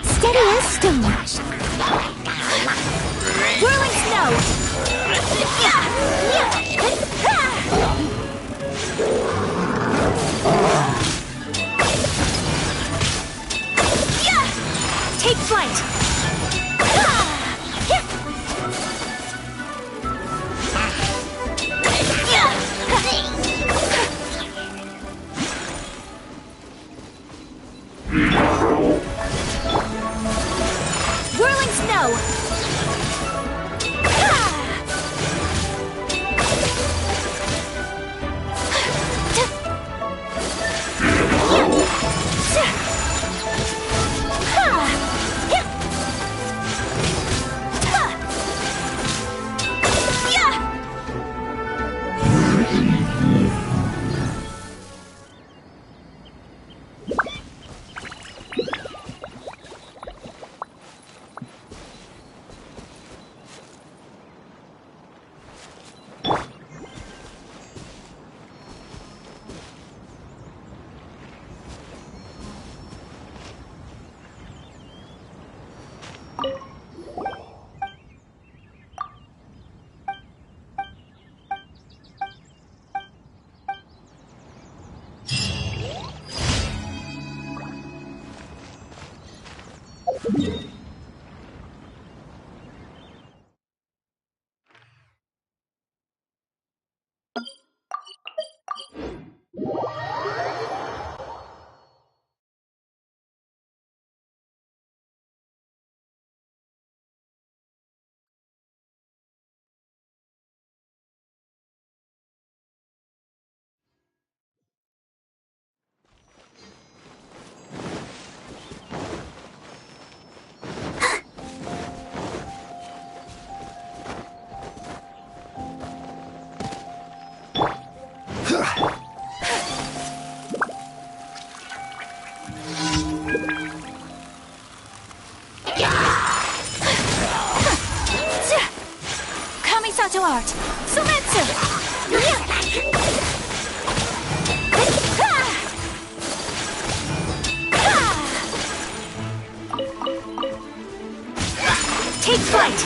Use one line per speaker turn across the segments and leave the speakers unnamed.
Steady as stone. Whirling snow. Take flight. Whirling snow! Kamisato art! Sumetsu! Take flight!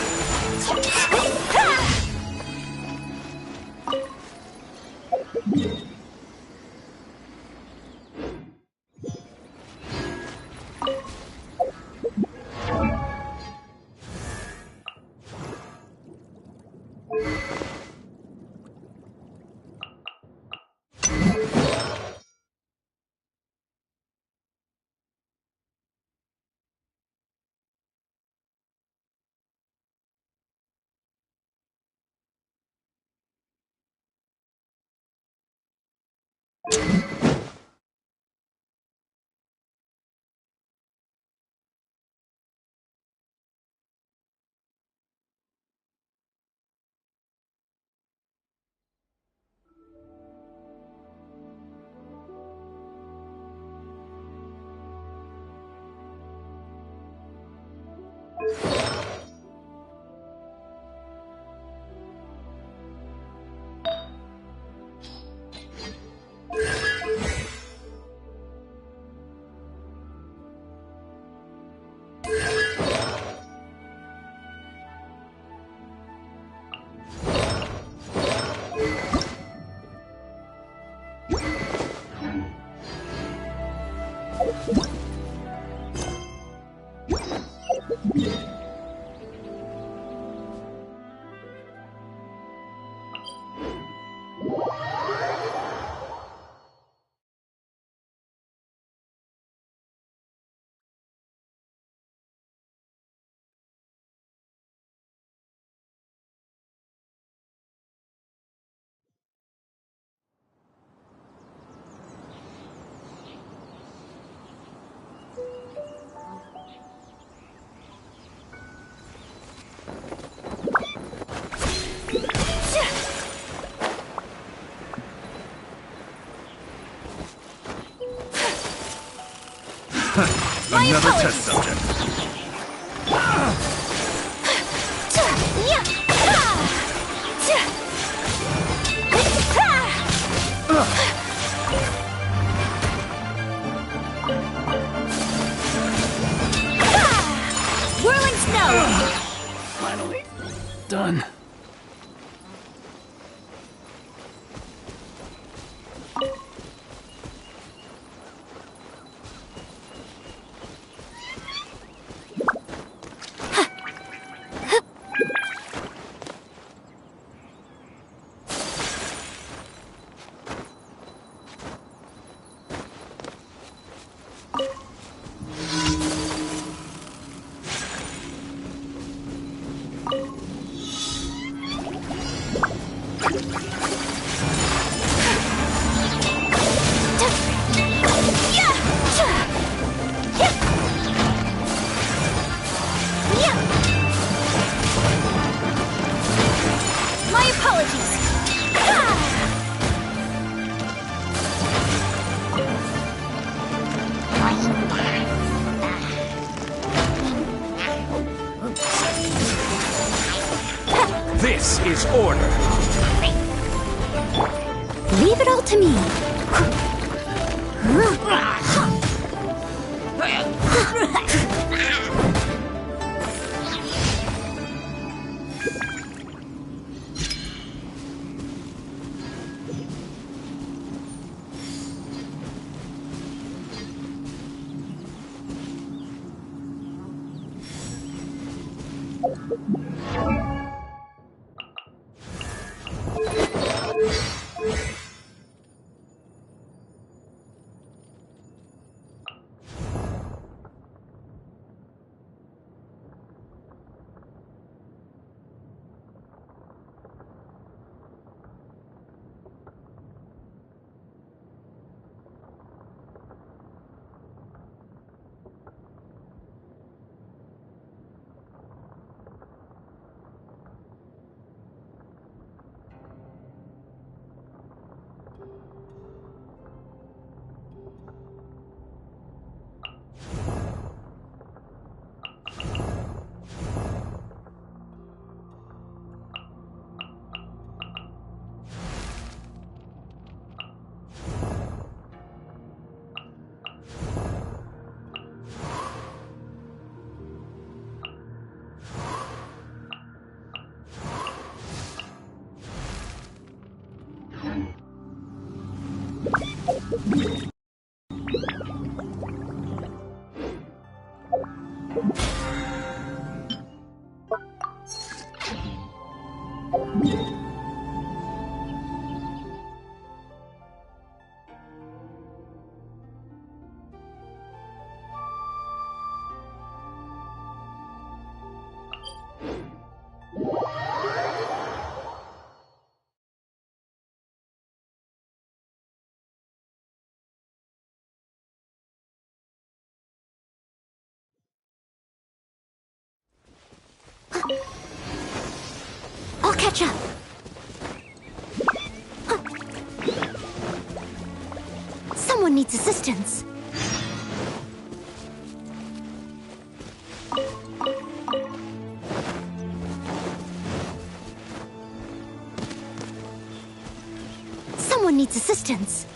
Another test subject.
Whirling snow!
Finally done.
My apologies!
This is order.
Leave it all to me. I'll catch up. Someone needs assistance. Someone needs assistance.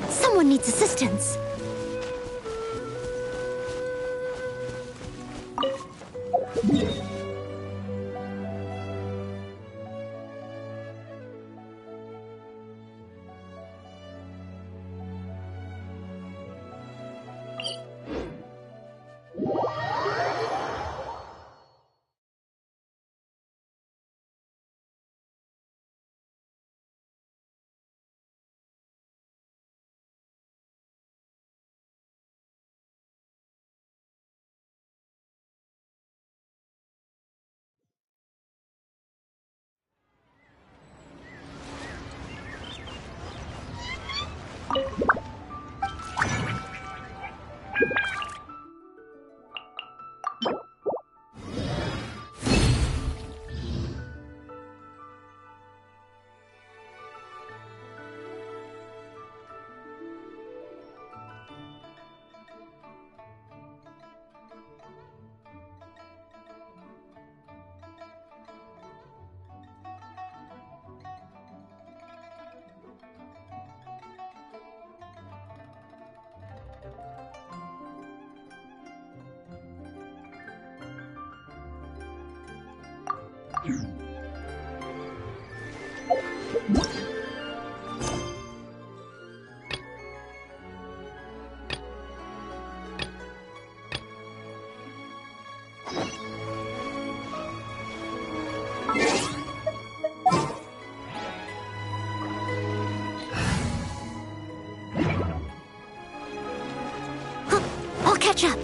Someone needs assistance. I'll catch up.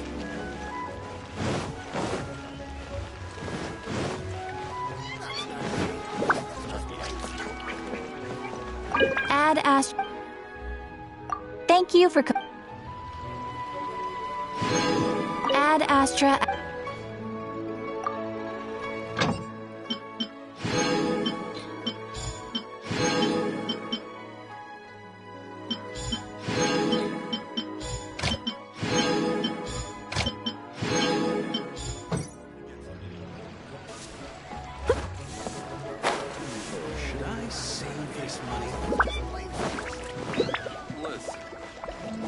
Ad Astra. Thank you for Ad Astra.
Should I save this money? Listen.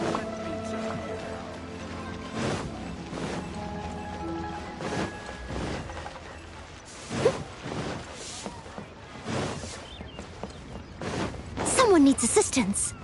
Let me tell you.
Someone needs assistance.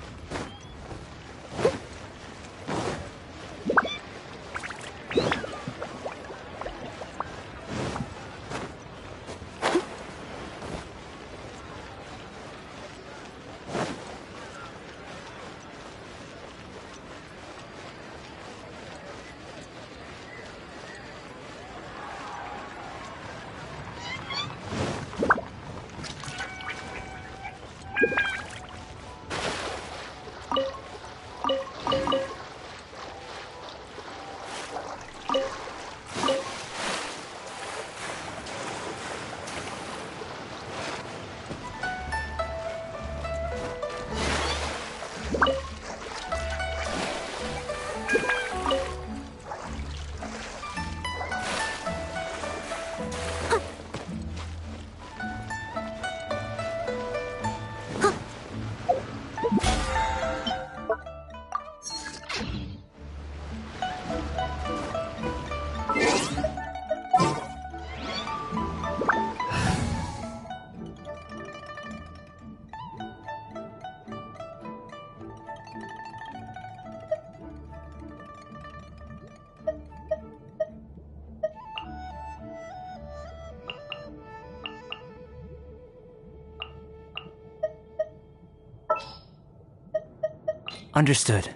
Understood.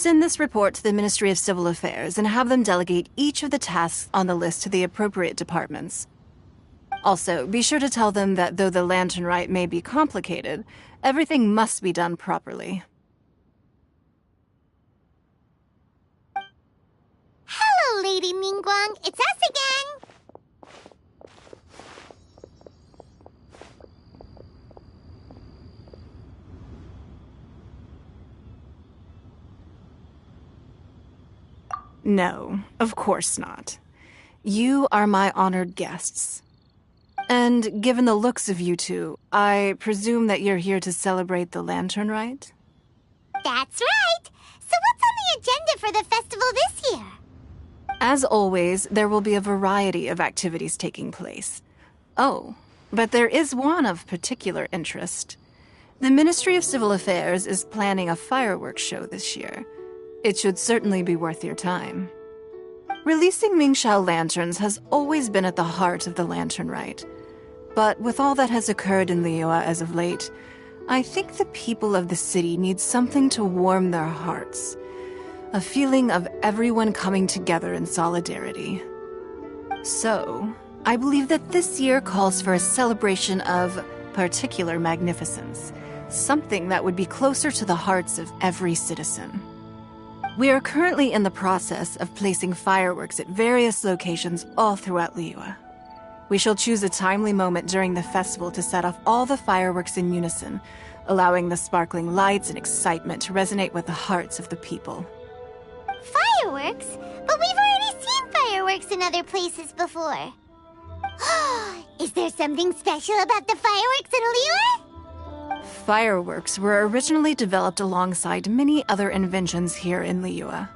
Send this report to the Ministry of Civil Affairs and have them delegate each of the tasks on the list to the appropriate departments. Also, be sure to tell them that though the Lantern Rite may be complicated, everything must be done properly.
Hello, Lady Mingguang. It's us again.
No, of course not. You are my honored guests. And given the looks of you two, I presume that you're here to celebrate the Lantern Rite?
That's right. So what's on the agenda for the festival this year?
As always, there will be a variety of activities taking place. Oh, but there is one of particular interest. The Ministry of Civil Affairs is planning a fireworks show this year. It should certainly be worth your time. Releasing Mingxiao lanterns has always been at the heart of the Lantern Rite. But with all that has occurred in Liyue as of late, I think the people of the city need something to warm their hearts. A feeling of everyone coming together in solidarity. So, I believe that this year calls for a celebration of particular magnificence. Something that would be closer to the hearts of every citizen. We are currently in the process of placing fireworks at various locations all throughout Liyue. We shall choose a timely moment during the festival to set off all the fireworks in unison, allowing the sparkling lights and excitement to resonate with the hearts of the people.
Fireworks? But we've already seen fireworks in other places before. Is there something special about the fireworks in Liyue?
Fireworks were originally developed alongside many other inventions here in Liyue.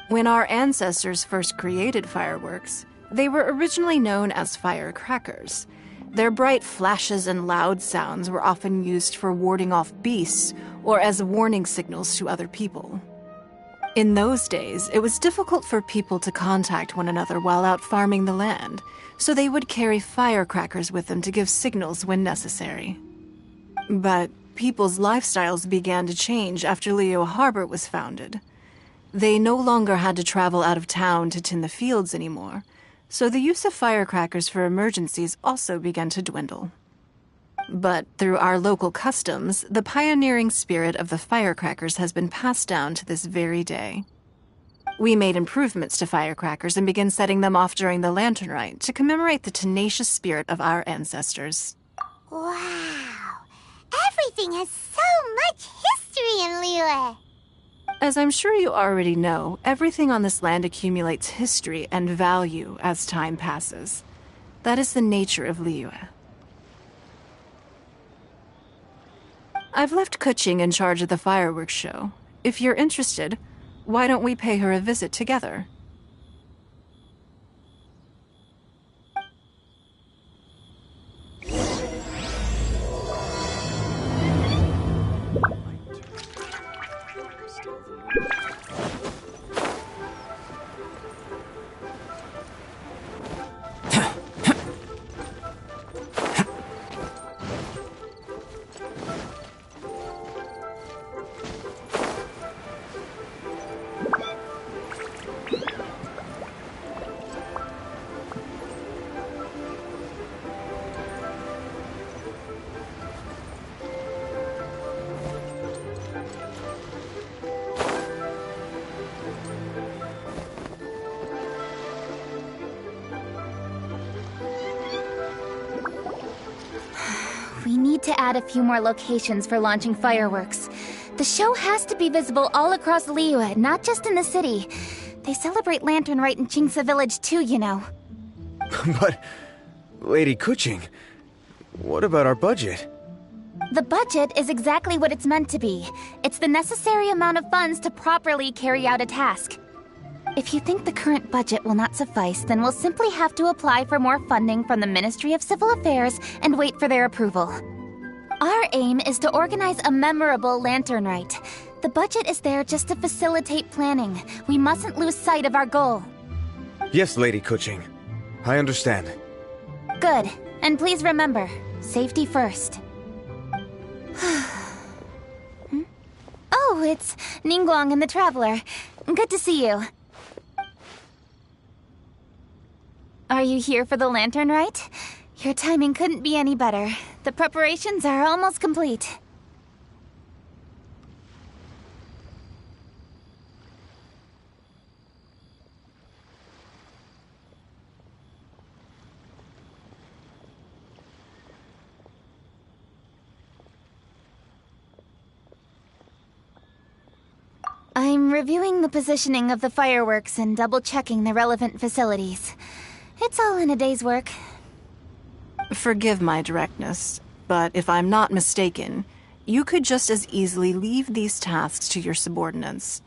When our ancestors first created fireworks, they were originally known as firecrackers. Their bright flashes and loud sounds were often used for warding off beasts or as warning signals to other people. In those days, it was difficult for people to contact one another while out farming the land, so they would carry firecrackers with them to give signals when necessary. But people's lifestyles began to change after Liyue Harbor was founded. They no longer had to travel out of town to tend the fields anymore, so the use of firecrackers for emergencies also began to dwindle. But through our local customs, the pioneering spirit of the firecrackers has been passed down to this very day. We made improvements to firecrackers and began setting them off during the Lantern Rite to commemorate the tenacious spirit of our ancestors.
Wow. Everything has so much history in Liyue.
As I'm sure you already know, everything on this land accumulates history and value as time passes. That is the nature of Liyue. I've left Kuching in charge of the fireworks show. If you're interested, why don't we pay her a visit together?
We need to add a few more locations for launching fireworks. The show has to be visible all across Liyue, not just in the city. They celebrate Lantern Rite in Qingce Village too, you know.
But, Lady Kuching, what about our budget?
The budget is exactly what it's meant to be. It's the necessary amount of funds to properly carry out a task. If you think the current budget will not suffice, then we'll simply have to apply for more funding from the Ministry of Civil Affairs and wait for their approval. Our aim is to organize a memorable Lantern Rite. The budget is there just to facilitate planning. We mustn't lose sight of our goal.
Yes, Lady Kuching. I understand.
Good. And please remember, safety first. Oh, it's Ningguang and the Traveler. Good to see you. Are you here for the lantern rite? Your timing couldn't be any better. The preparations are almost complete. I'm reviewing the positioning of the fireworks and double-checking the relevant facilities. It's all in a day's work.
Forgive my directness, but if I'm not mistaken, you could just as easily leave these tasks to your subordinates.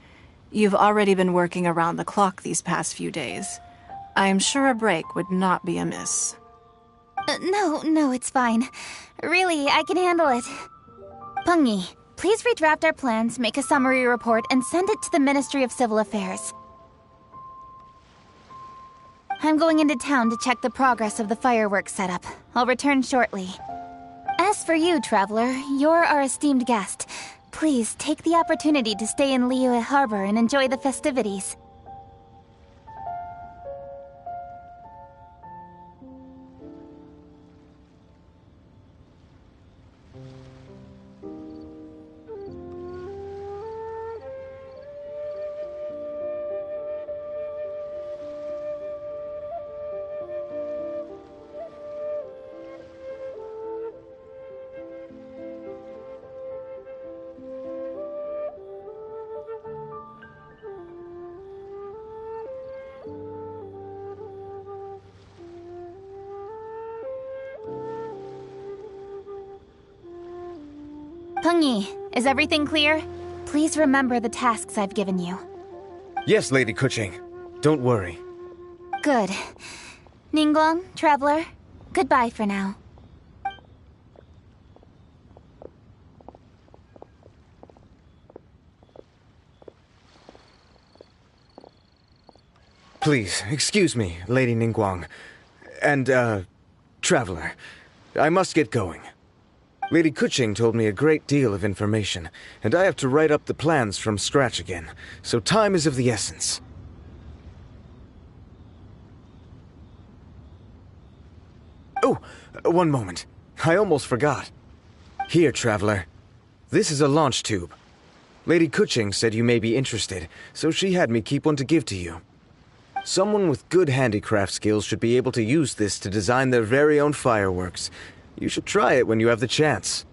You've already been working around the clock these past few days. I'm sure a break would not be amiss.
No, it's fine. Really, I can handle it. Pengyi, please redraft our plans, make a summary report, and send it to the Ministry of Civil Affairs. I'm going into town to check the progress of the fireworks setup. I'll return shortly. As for you, Traveler, you're our esteemed guest. Please take the opportunity to stay in Liyue Harbor and enjoy the festivities. Pengyi, is everything clear? Please remember the tasks I've given you.
Yes, Lady Kuching. Don't worry.
Good. Ningguang, Traveler, goodbye for now.
Please, excuse me, Lady Ningguang. And, Traveler. I must get going. Lady Kuching told me a great deal of information, and I have to write up the plans from scratch again, so time is of the essence. Oh, one moment. I almost forgot. Here, Traveler. This is a launch tube. Lady Kuching said you may be interested, so she had me keep one to give to you. Someone with good handicraft skills should be able to use this to design their very own fireworks. You should try it when you have the chance.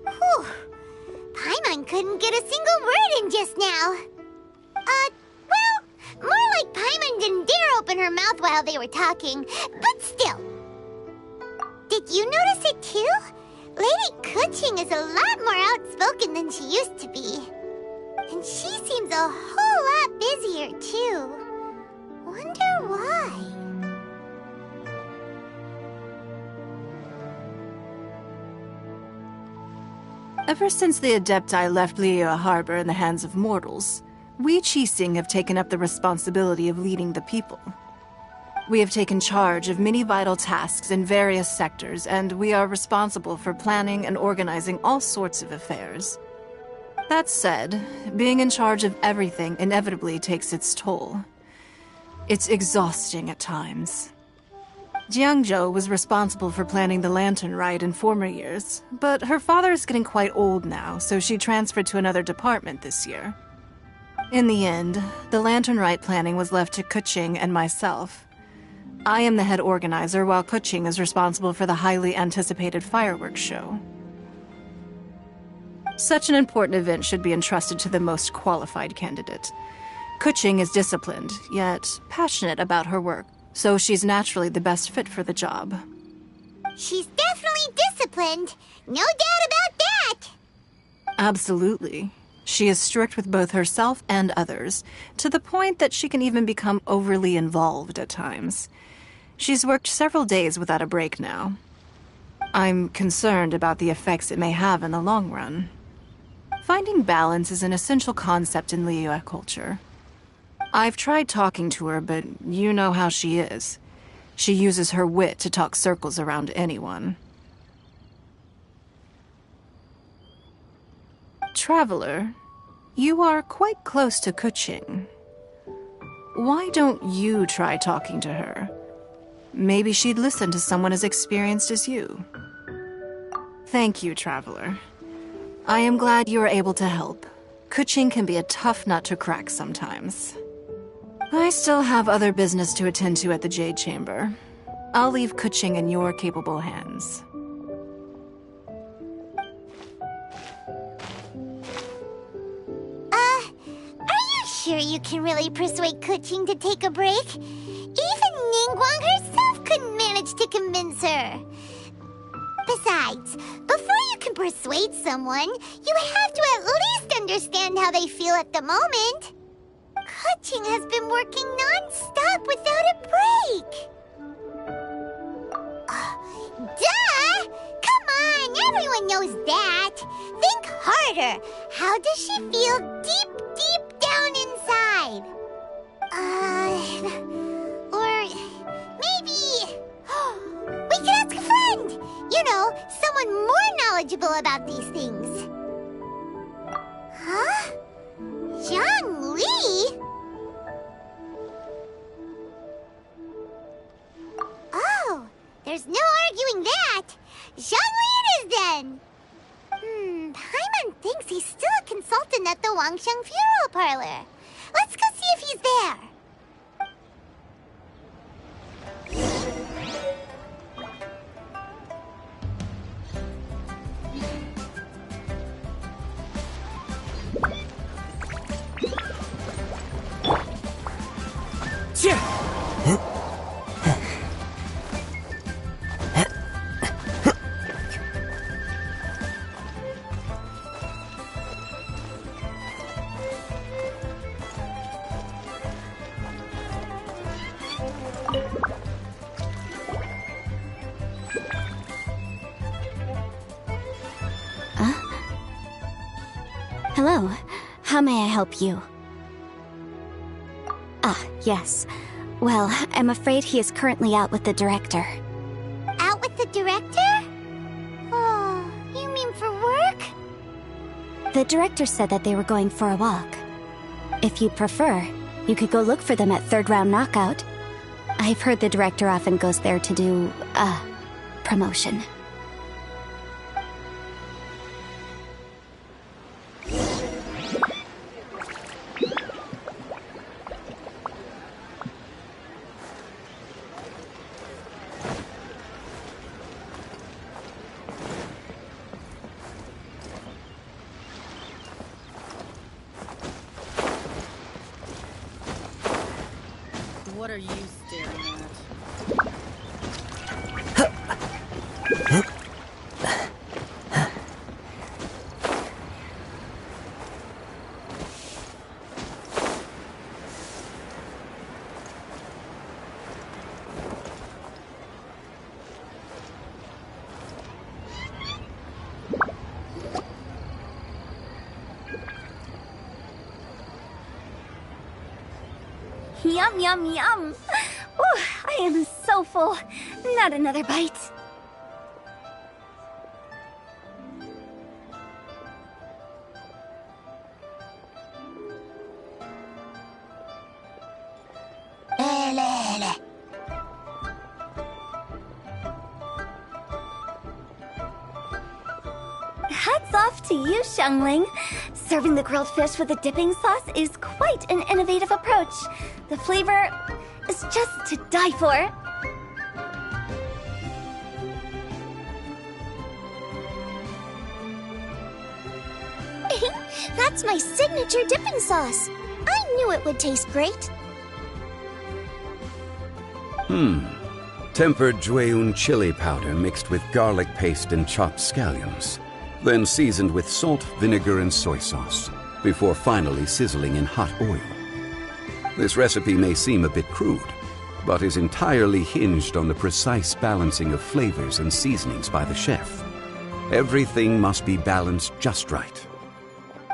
Whew. Paimon couldn't get a single word in just now. Well, more like Paimon didn't dare open her mouth while they were talking, but still. Did you notice it too? Lady Kuching is a lot more outspoken than she used to be. And she seems a whole lot busier, too. Wonder why?
Ever since the Adepti left Liyue Harbor in the hands of mortals, we Qixing have taken up the responsibility of leading the people. We have taken charge of many vital tasks in various sectors, and we are responsible for planning and organizing all sorts of affairs. That said, being in charge of everything inevitably takes its toll. It's exhausting at times. Jiangzhou was responsible for planning the lantern rite in former years, but her father is getting quite old now, so she transferred to another department this year. In the end, the lantern rite planning was left to Kuching and myself. I am the head organizer, while Kuching is responsible for the highly anticipated fireworks show. Such an important event should be entrusted to the most qualified candidate. Kuching is disciplined, yet passionate about her work, so she's naturally the best fit for the job.
She's definitely disciplined. No doubt about that.
Absolutely. She is strict with both herself and others, to the point that she can even become overly involved at times. She's worked several days without a break now. I'm concerned about the effects it may have in the long run. Finding balance is an essential concept in Liyue culture. I've tried talking to her, but you know how she is. She uses her wit to talk circles around anyone. Traveler, you are quite close to Kuching. Why don't you try talking to her? Maybe she'd listen to someone as experienced as you. Thank you, Traveler. I am glad you were able to help. Kuching can be a tough nut to crack sometimes. I still have other business to attend to at the Jade Chamber. I'll leave Kuching in your capable hands.
Are you sure you can really persuade Kuching to take a break? Even Ningguang herself couldn't manage to convince her. Besides, before you can persuade someone, you have to at least understand how they feel at the moment. Kuching has been working non-stop without a break. Duh! Come on, everyone knows that. Think harder. How does she feel deep down inside? Or maybe... we could ask a friend! You know, someone more knowledgeable about these things. Huh? Zhang Li? Oh, there's no arguing that. Zhang Li it is then. Paimon thinks he's still a consultant at the Wangsheng Funeral Parlor. Let's go see if he's there.
Hello. How may I help you? Ah, yes. Well, I'm afraid he is currently out with the director.
Out with the director? Oh, you mean for work?
The director said that they were going for a walk. If you'd prefer, you could go look for them at Third Round Knockout. I've heard the director often goes there to do, promotion.
What are you staring at?
Yum, yum, yum! Ooh, I am so full. Not another bite. Hats off to you, Xiangling. Serving the grilled fish with a dipping sauce is quite an innovative approach. The flavor is just to die for. That's my signature dipping sauce. I knew it would taste great.
Tempered Jueyun chili powder mixed with garlic paste and chopped scallions. Then seasoned with salt, vinegar, and soy sauce, before finally sizzling in hot oil. This recipe may seem a bit crude, but is entirely hinged on the precise balancing of flavors and seasonings by the chef. Everything must be balanced just right.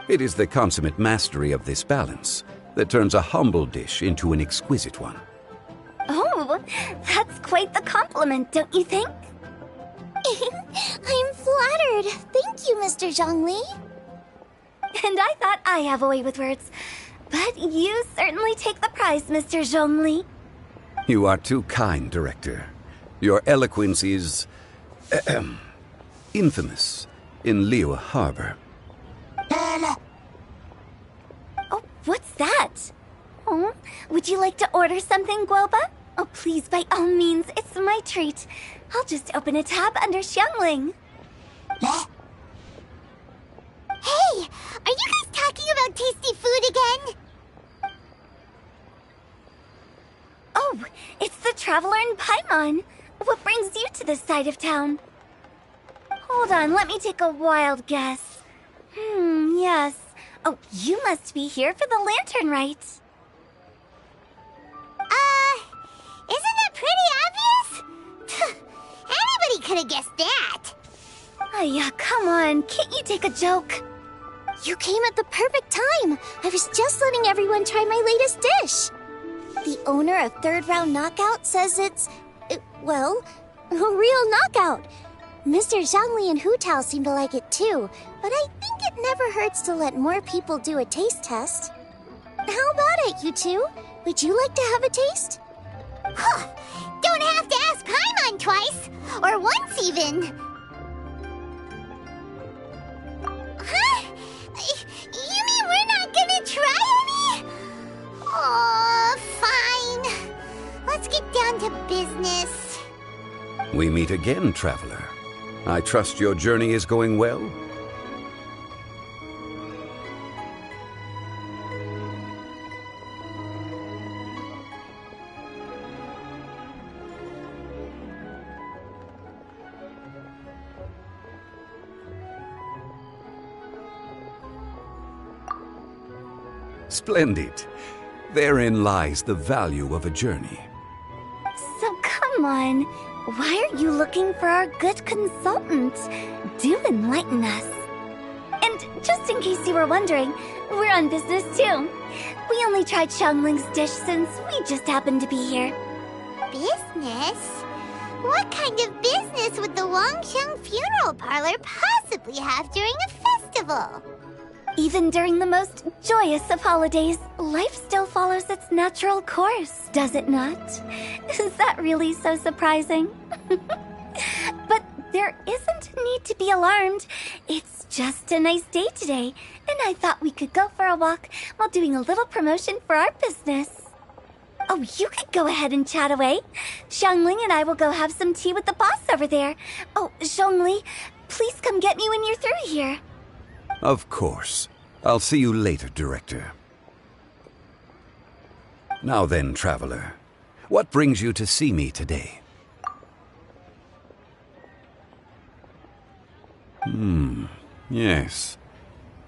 It is the consummate mastery of this balance that turns a humble dish into an exquisite one.
Oh, that's quite the compliment, don't you think?
I'm flattered. Thank you, Mr. Zhongli.
And I thought I have a way with words. But you certainly take the prize, Mr. Zhongli.
You are too kind, Director. Your eloquence is infamous in Liyue Harbor.
Oh, what's that? Oh, would you like to order something, Guoba? Oh, please, by all means, it's my treat. I'll just open a tab under Xiangling.
Hey, are you guys talking about tasty food again?
Oh, it's the Traveler in Paimon. What brings you to this side of town? Hold on, let me take a wild guess. Yes. Oh, you must be here for the lantern rite.
Isn't that pretty obvious? Anybody could have guessed that.
Yeah, come on, can't you take a joke?
You came at the perfect time. I was just letting everyone try my latest dish. The owner of Third Round Knockout says it's, well, a real knockout. Mr. Zhongli and Hu Tao seem to like it too, but I think it never hurts to let more people do a taste test. How about it, you two? Would you like to have a taste? Huh. Don't have to ask Paimon twice, or once even. Huh? You mean we're not gonna try any? Oh, fine. Let's get down to business.
We meet again, Traveler. I trust your journey is going well? Splendid. Therein lies the value of a journey.
So come on, why are you looking for our good consultant? Do enlighten us. And just in case you were wondering, we're on business too. We only tried Xiangling's dish since we just happened to be here.
Business? What kind of business would the Wangxiang Funeral Parlor possibly have during a festival?
Even during the most joyous of holidays, life still follows its natural course, does it not? Is that really so surprising? But there isn't a need to be alarmed. It's just a nice day today, and I thought we could go for a walk while doing a little promotion for our business. Oh, you could go ahead and chat away. Xiangling and I will go have some tea with the boss over there. Oh, Zhongli, please come get me when you're through here.
Of course. I'll see you later, Director. Now then, Traveler, what brings you to see me today? Yes.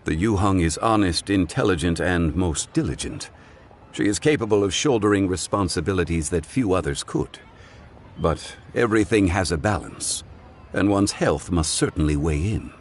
The Yuheng is honest, intelligent, and most diligent. She is capable of shouldering responsibilities that few others could. But everything has a balance, and one's health must certainly weigh in.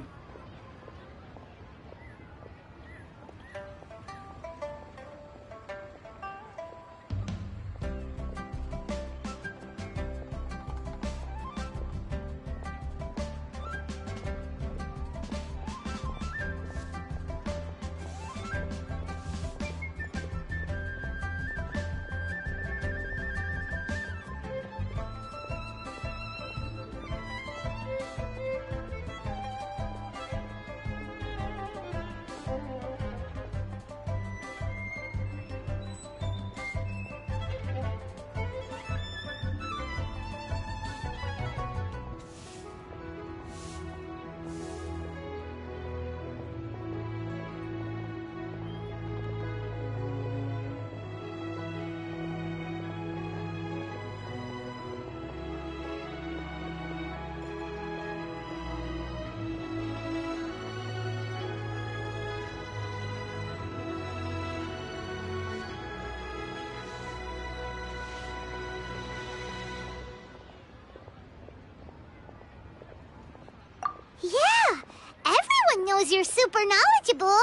Yeah, everyone knows you're super knowledgeable.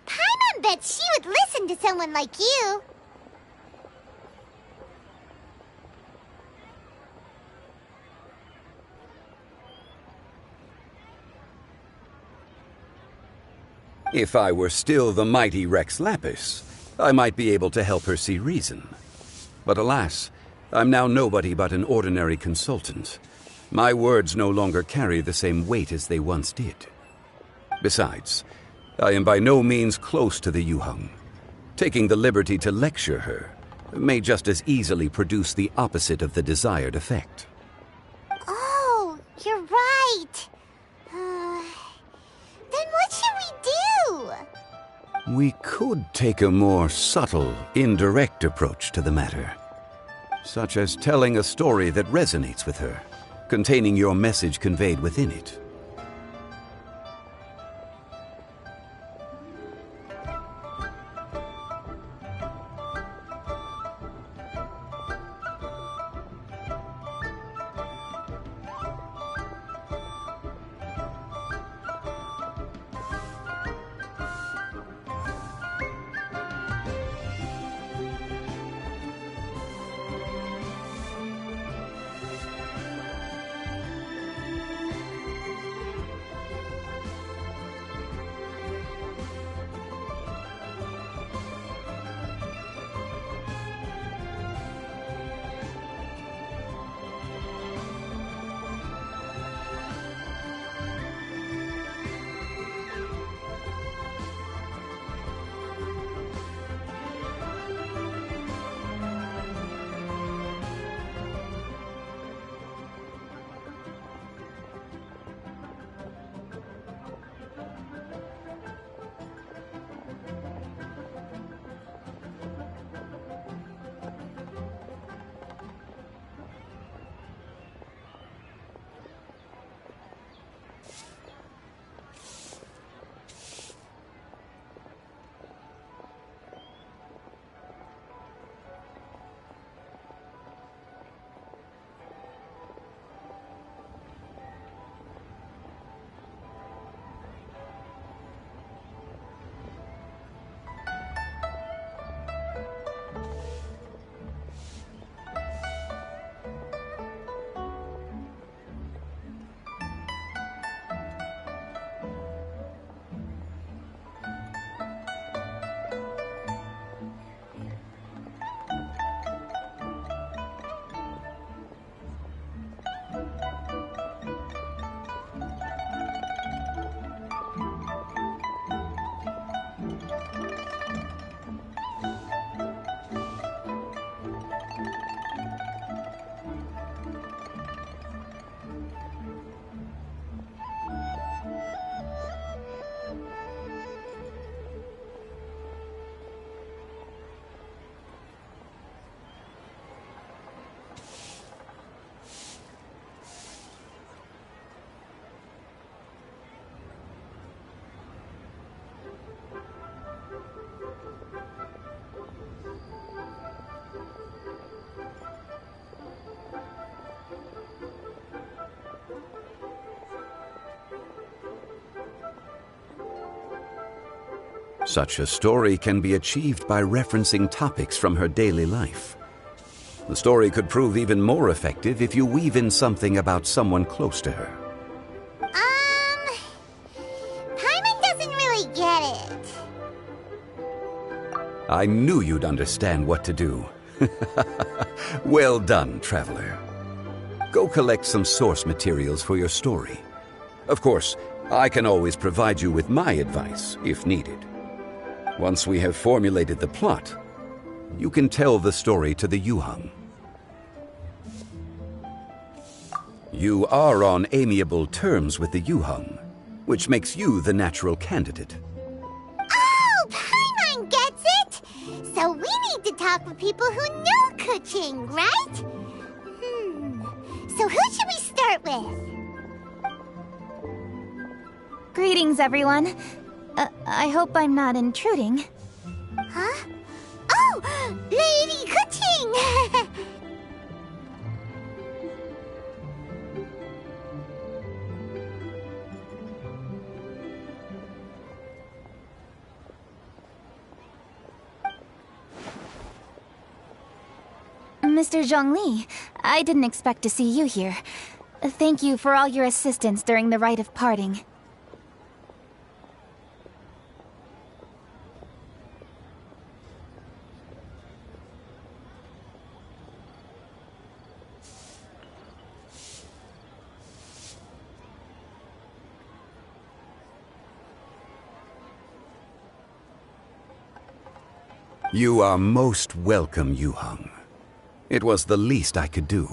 Paimon bets she would listen to someone like you.
If I were still the mighty Rex Lapis, I might be able to help her see reason. But alas, I'm now nobody but an ordinary consultant. My words no longer carry the same weight as they once did. Besides, I am by no means close to the Yuheng. Taking the liberty to lecture her may just as easily produce the opposite of the desired effect.
Oh, you're right. Then what should we do?
We could take a more subtle, indirect approach to the matter, such as telling a story that resonates with her, containing your message conveyed within it. Such a story can be achieved by referencing topics from her daily life. The story could prove even more effective if you weave in something about someone close to her.
Paimon doesn't really get it.
I knew you'd understand what to do. Well done, traveler. Go collect some source materials for your story. Of course, I can always provide you with my advice, if needed. Once we have formulated the plot, you can tell the story to the Yuheng. You are on amiable terms with the Yuheng, which makes you the natural candidate.
Oh, Paimon gets it! So we need to talk with people who know Kuching, right? So who should we start with?
Greetings, everyone. I hope I'm not intruding.
Huh? Oh! Lady Kuching!
Mr. Zhongli, I didn't expect to see you here. Thank you for all your assistance during the rite of parting.
You are most welcome, Yu-hung. It was the least I could do.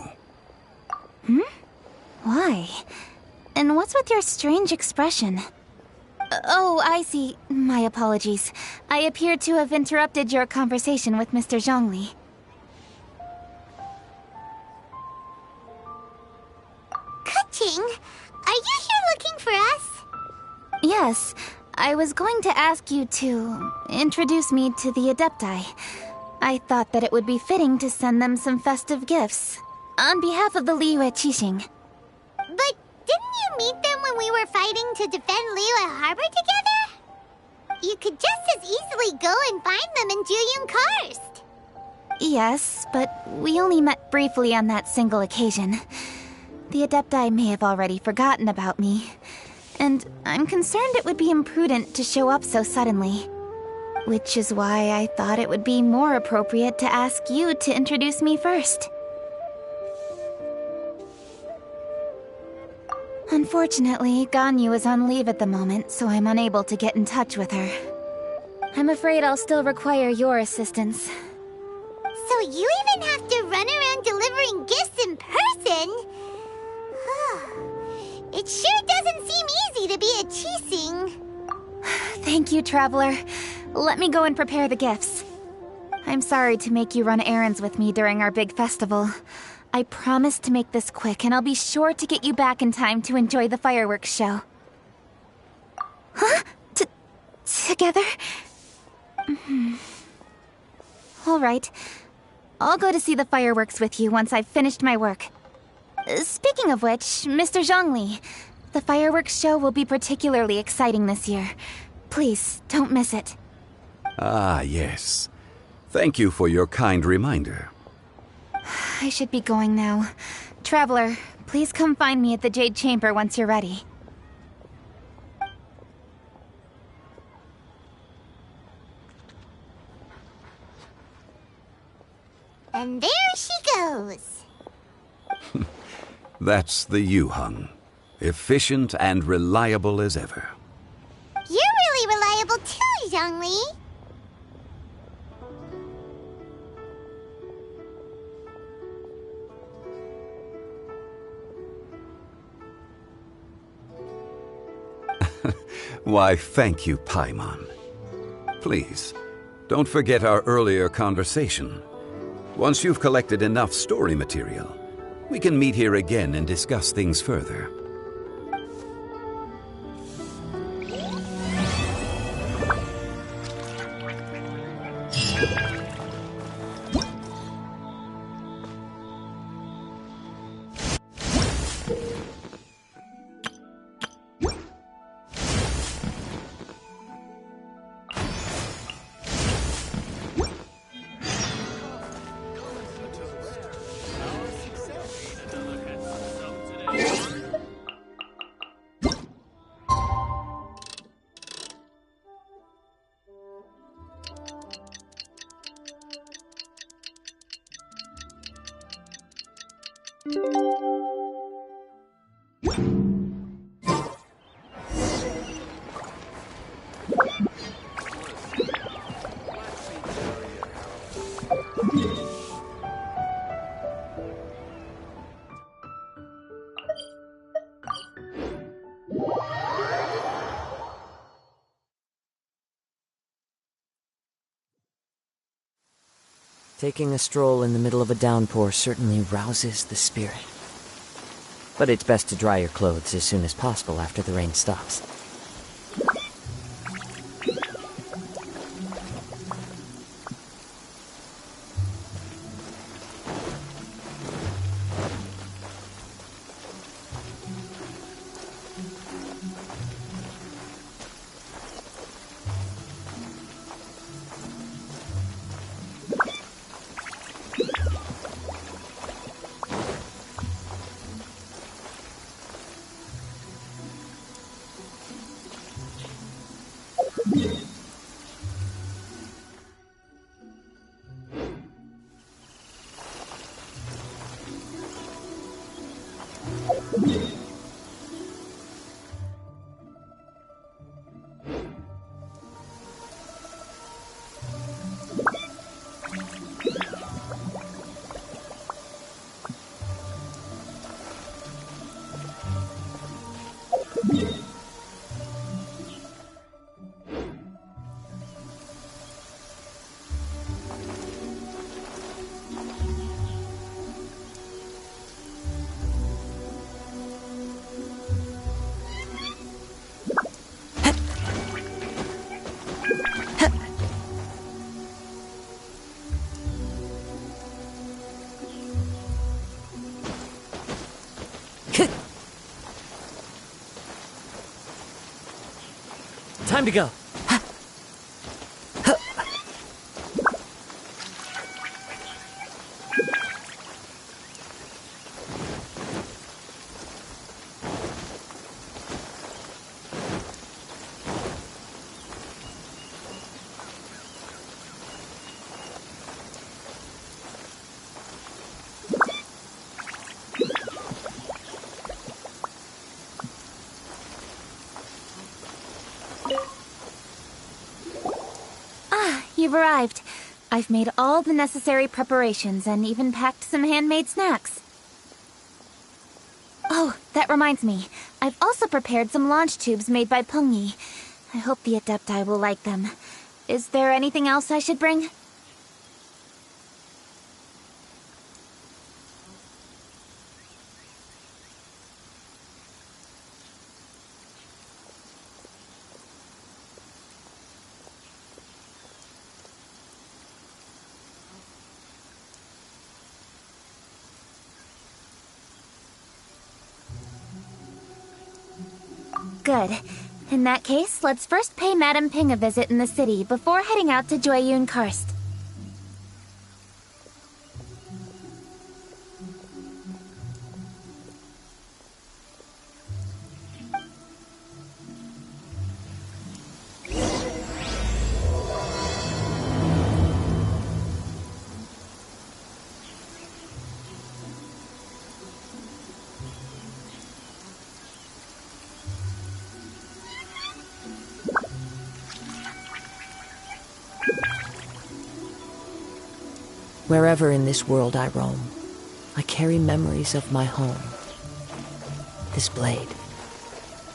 Why? And what's with your strange expression? Oh, I see. My apologies. I appear to have interrupted your conversation with Mr. Zhongli.
Kuching, are you here looking for us?
Yes, I was going to ask you to introduce me to the Adepti. I thought that it would be fitting to send them some festive gifts. On behalf of the Liyue Qixing.
But didn't you meet them when we were fighting to defend Liyue Harbor together? You could just as easily go and find them in Juyun Karst.
Yes, but we only met briefly on that single occasion. The Adepti may have already forgotten about me. And I'm concerned it would be imprudent to show up so suddenly. Which is why I thought it would be more appropriate to ask you to introduce me first. Unfortunately, Ganyu is on leave at the moment, so I'm unable to get in touch with her. I'm afraid I'll still require your assistance.
So you even have to run around delivering gifts in person? It sure doesn't seem easy to be a Qixing.
Thank you, Traveler. Let me go and prepare the gifts. I'm sorry to make you run errands with me during our big festival. I promise to make this quick, and I'll be sure to get you back in time to enjoy the fireworks show. Huh? Together? All right. I'll go to see the fireworks with you once I've finished my work. Speaking of which, Mr. Zhongli, the fireworks show will be particularly exciting this year. Please, don't miss it.
Ah, yes. Thank you for your kind reminder.
I should be going now. Traveler, please come find me at the Jade Chamber once you're ready.
And there she goes.
That's the Yu-hung. Efficient and reliable as ever.
You're really reliable too, Zhongli.
Why, thank you, Paimon. Please, don't forget our earlier conversation. Once you've collected enough story material, we can meet here again and discuss things further.
Taking a stroll in the middle of a downpour certainly rouses the spirit. But it's best to dry your clothes as soon as possible after the rain stops. Time to go.
You've arrived. I've made all the necessary preparations and even packed some handmade snacks. Oh, that reminds me. I've also prepared some launch tubes made by Pungi. I hope the Adepti will like them. Is there anything else I should bring? Good. In that case, let's first pay Madame Ping a visit in the city before heading out to Jueyun Karst.
Wherever in this world I roam, I carry memories of my home. This blade.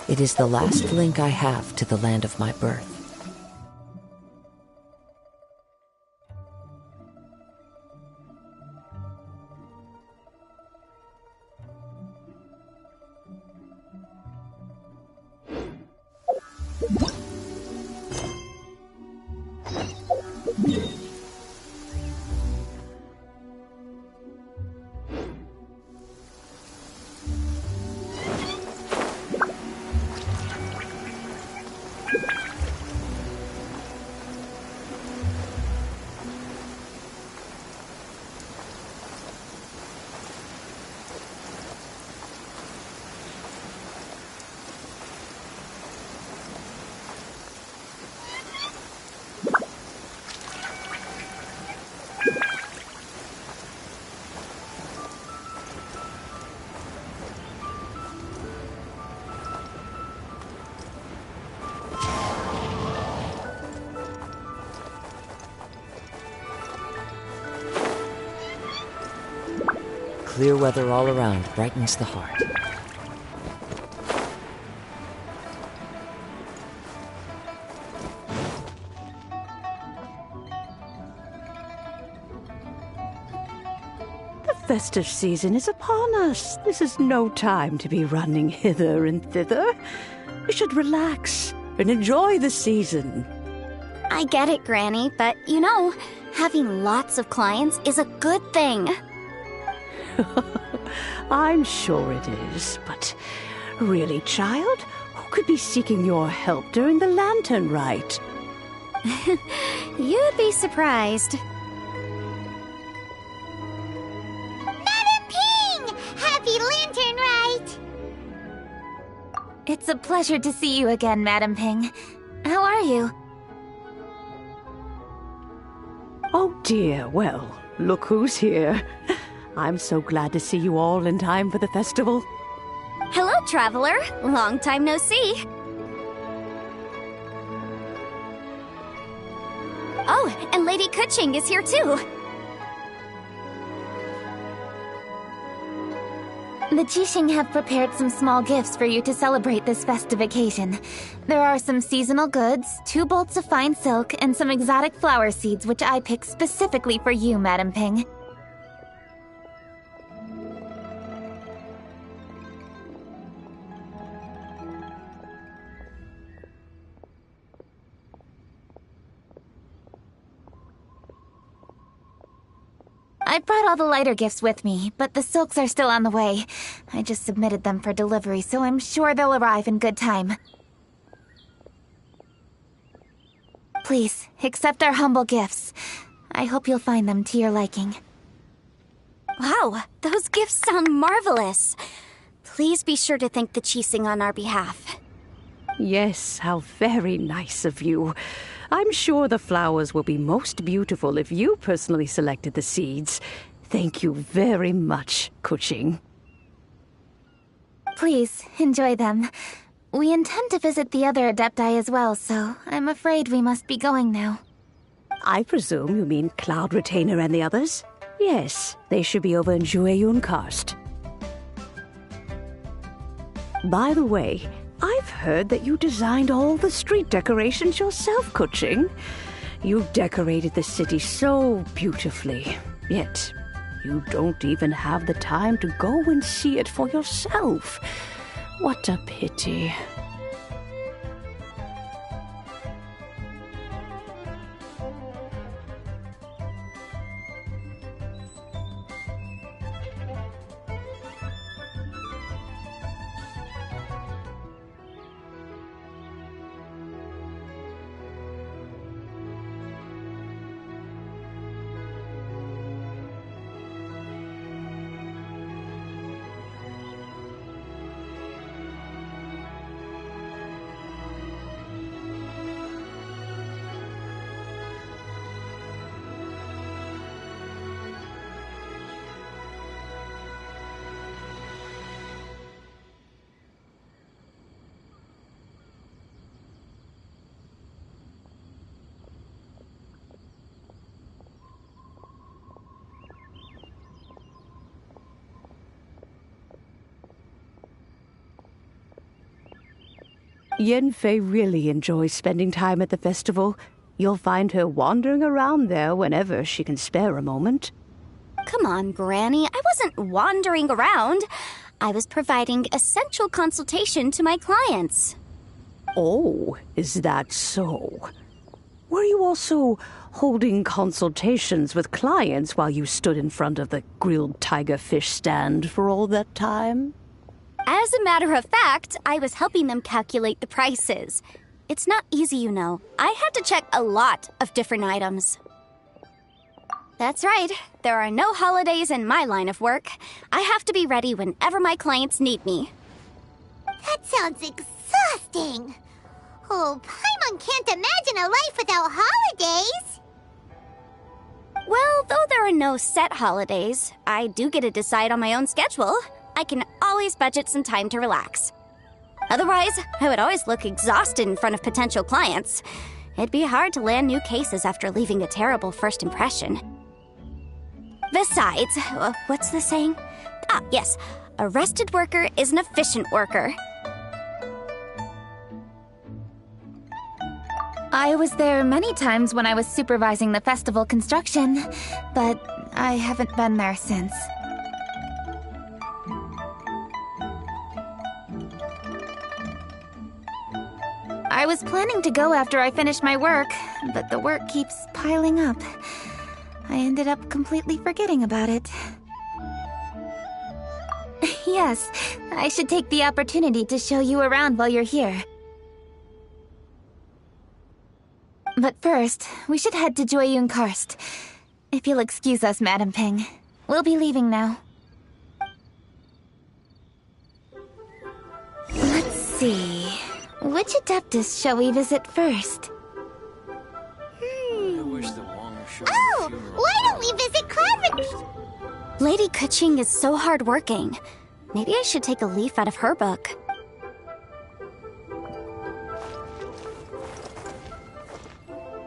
It is the last link I have to the land of my birth. Clear weather all around brightens the heart.
The festive season is upon us. This is no time to be running hither and thither. We should relax and enjoy the season.
I get it, Granny, but you know, having lots of clients is a good thing.
I'm sure it is, but really, child, who could be seeking your help during the lantern rite?
You'd be surprised.
Madam Ping! Happy Lantern Rite!
It's a pleasure to see you again, Madame Ping. How are you?
Oh dear, well, look who's here. I'm so glad to see you all in time for the festival.
Hello, traveler. Long time no see. Oh, and Lady Kuching is here too.
The Jixing have prepared some small gifts for you to celebrate this festive occasion. There are some seasonal goods, 2 bolts of fine silk, and some exotic flower seeds which I picked specifically for you, Madame Ping. I brought all the lighter gifts with me, but the silks are still on the way. I just submitted them for delivery, so I'm sure they'll arrive in good time. Please, accept our humble gifts. I hope you'll find them to your liking.
Wow, those gifts sound marvelous. Please be sure to thank the Chising on our behalf.
Yes, how very nice of you. I'm sure the flowers will be most beautiful if you personally selected the seeds. Thank you very much, Kuching.
Please, enjoy them. We intend to visit the other Adepti as well, so I'm afraid we must be going now.
I presume you mean Cloud Retainer and the others? Yes, they should be over in Jueyun Karst. By the way, I've heard that you designed all the street decorations yourself, Kuching. You decorated the city so beautifully, yet you don't even have the time to go and see it for yourself. What a pity. Yenfei really enjoys spending time at the festival. You'll find her wandering around there whenever she can spare a moment.
Come on, Granny. I wasn't wandering around. I was providing essential consultation to my clients.
Oh, is that so? Were you also holding consultations with clients while you stood in front of the grilled tiger fish stand for all that time?
As a matter of fact, I was helping them calculate the prices. It's not easy, you know. I had to check a lot of different items. That's right. There are no holidays in my line of work. I have to be ready whenever my clients need me.
That sounds exhausting. Oh, Paimon can't imagine a life without holidays.
Well, though there are no set holidays, I do get to decide on my own schedule. I can always budget some time to relax. Otherwise, I would always look exhausted in front of potential clients. It'd be hard to land new cases after leaving a terrible first impression. Besides, what's the saying? Ah, yes. A rested worker is an efficient worker.
I was there many times when I was supervising the festival construction, but I haven't been there since. I was planning to go after I finished my work, but the work keeps piling up. I ended up completely forgetting about it. Yes, I should take the opportunity to show you around while you're here. But first, we should head to Jueyun Karst. If you'll excuse us, Madam Ping. We'll be leaving now. Let's see. Which Adeptus shall we visit first?
I wish the longer show.
Oh, why don't we visit Cloud?
Lady Kuching is so hardworking. Maybe I should take a leaf out of her book.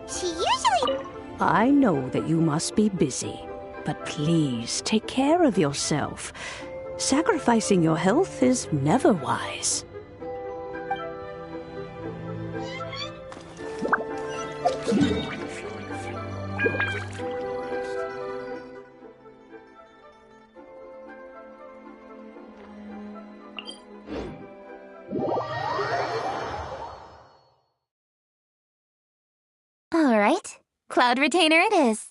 She usually...
I know that you must be busy, but please take care of yourself. Sacrificing your health is never wise.
All right, Cloud Retainer it is.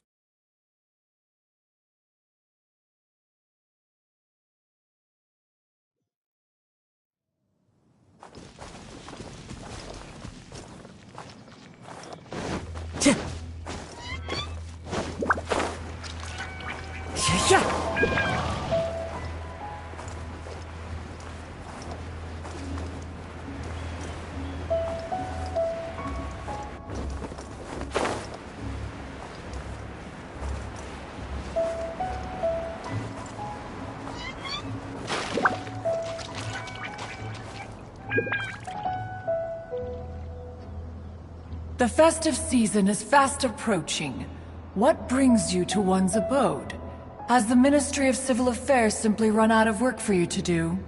The festive season is fast approaching. What brings you to one's abode? Has the Ministry of Civil Affairs simply run out of work for you to do?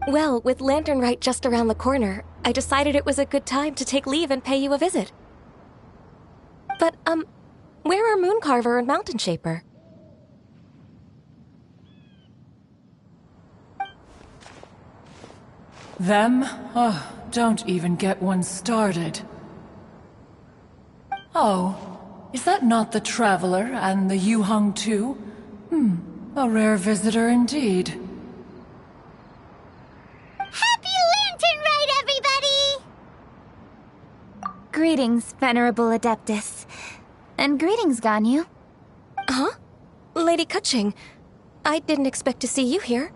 Well, with Lantern Rite just around the corner, I decided it was a good time to take leave and pay you a visit. But, where are Mooncarver and Mountain Shaper?
Them? Oh, don't even get one started. Oh, is that not the Traveler and the Yu-Hung too? A rare visitor indeed.
Happy Lantern Rite, everybody!
Greetings, Venerable Adeptus. And greetings, Ganyu.
Huh? Lady Kuching, I didn't expect to see you here.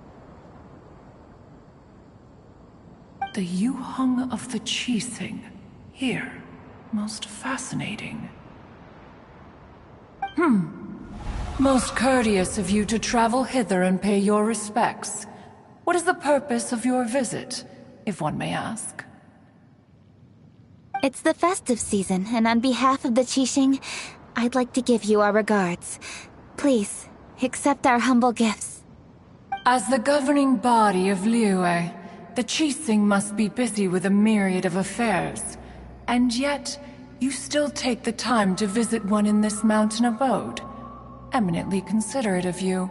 The Yu-Hung of the Qixing. Here. Most fascinating. Most courteous of you to travel hither and pay your respects. What is the purpose of your visit, if one may ask?
It's the festive season, and on behalf of the Qixing, I'd like to give you our regards. Please, accept our humble gifts.
As the governing body of Liyue, the Qixing must be busy with a myriad of affairs. And yet, you still take the time to visit one in this mountain abode. Eminently considerate of you.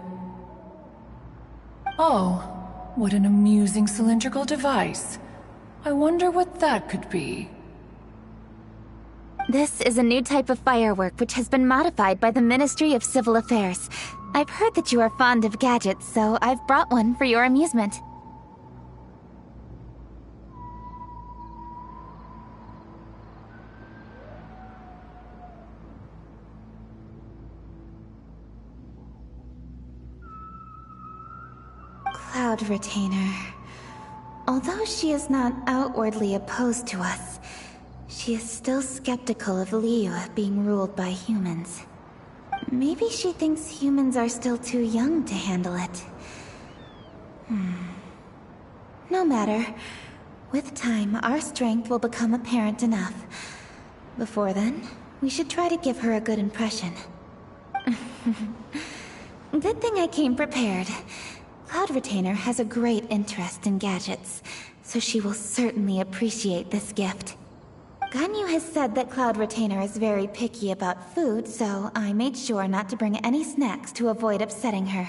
Oh, what an amusing cylindrical device. I wonder what that could be.
This is a new type of firework which has been modified by the Ministry of Civil Affairs. I've heard that you are fond of gadgets, so I've brought one for your amusement. Cloud Retainer. Although she is not outwardly opposed to us, she is still skeptical of Liyue being ruled by humans. Maybe she thinks humans are still too young to handle it. No matter. With time, our strength will become apparent enough. Before then, we should try to give her a good impression. Good thing I came prepared. Cloud Retainer has a great interest in gadgets, so she will certainly appreciate this gift. Ganyu has said that Cloud Retainer is very picky about food, so I made sure not to bring any snacks to avoid upsetting her.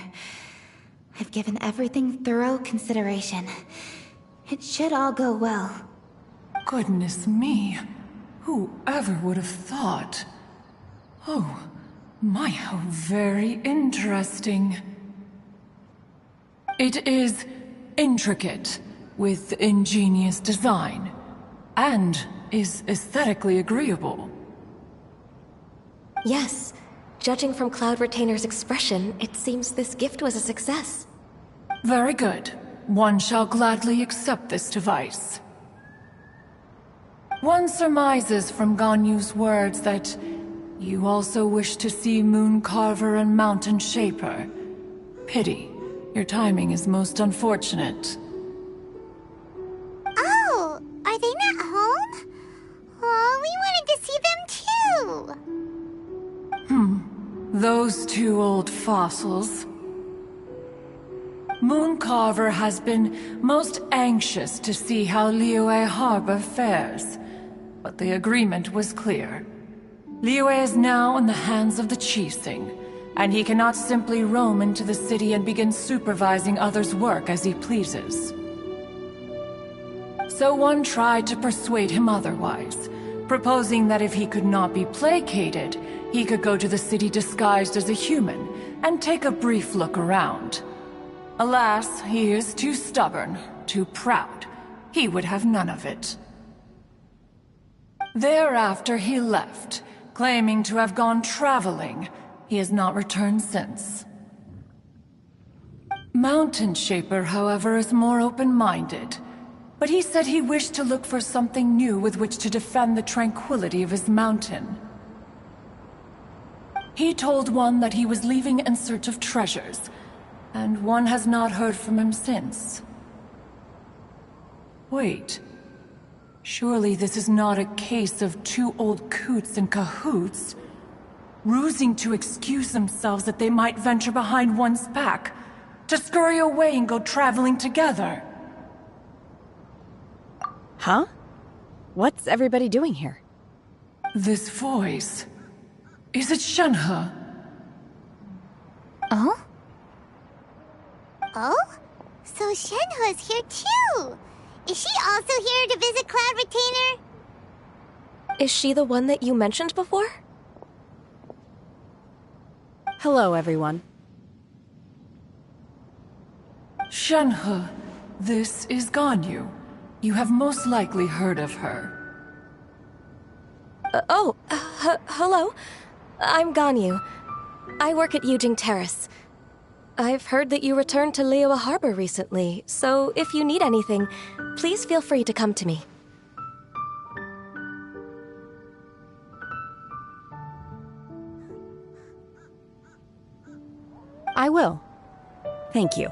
I've given everything thorough consideration. It should all go well.
Goodness me. Whoever would have thought? Oh, my, how very interesting. It is intricate, with ingenious design, and is aesthetically agreeable.
Yes. Judging from Cloud Retainer's expression, it seems this gift was a success.
Very good. One shall gladly accept this device. One surmises from Ganyu's words that you also wish to see Mooncarver and Mountain Shaper. Pity. Your timing is most unfortunate.
Oh, are they not home? Oh, we wanted to see them too.
Those two old fossils. Mooncarver has been most anxious to see how Liyue Harbor fares, but the agreement was clear. Liyue is now in the hands of the Qixing, and he cannot simply roam into the city and begin supervising others' work as he pleases. So one tried to persuade him otherwise, proposing that if he could not be placated, he could go to the city disguised as a human and take a brief look around. Alas, he is too stubborn, too proud. He would have none of it. Thereafter he left, claiming to have gone traveling. He has not returned since. Mountain Shaper, however, is more open-minded. But he said he wished to look for something new with which to defend the tranquility of his mountain. He told one that he was leaving in search of treasures, and one has not heard from him since. Wait. Surely this is not a case of two old coots in cahoots, rusing to excuse themselves that they might venture behind one's back, to scurry away and go traveling together.
Huh? What's everybody doing here?
This voice... is it Shenhe?
Oh?
Oh? So Shenhe's here too! Is she also here to visit Cloud Retainer?
Is she the one that you mentioned before?
Hello, everyone.
Shenhe, this is Ganyu. You have most likely heard of her.
Hello. I'm Ganyu. I work at Yujing Terrace. I've heard that you returned to Liyue Harbor recently, so if you need anything, please feel free to come to me.
I will. Thank you.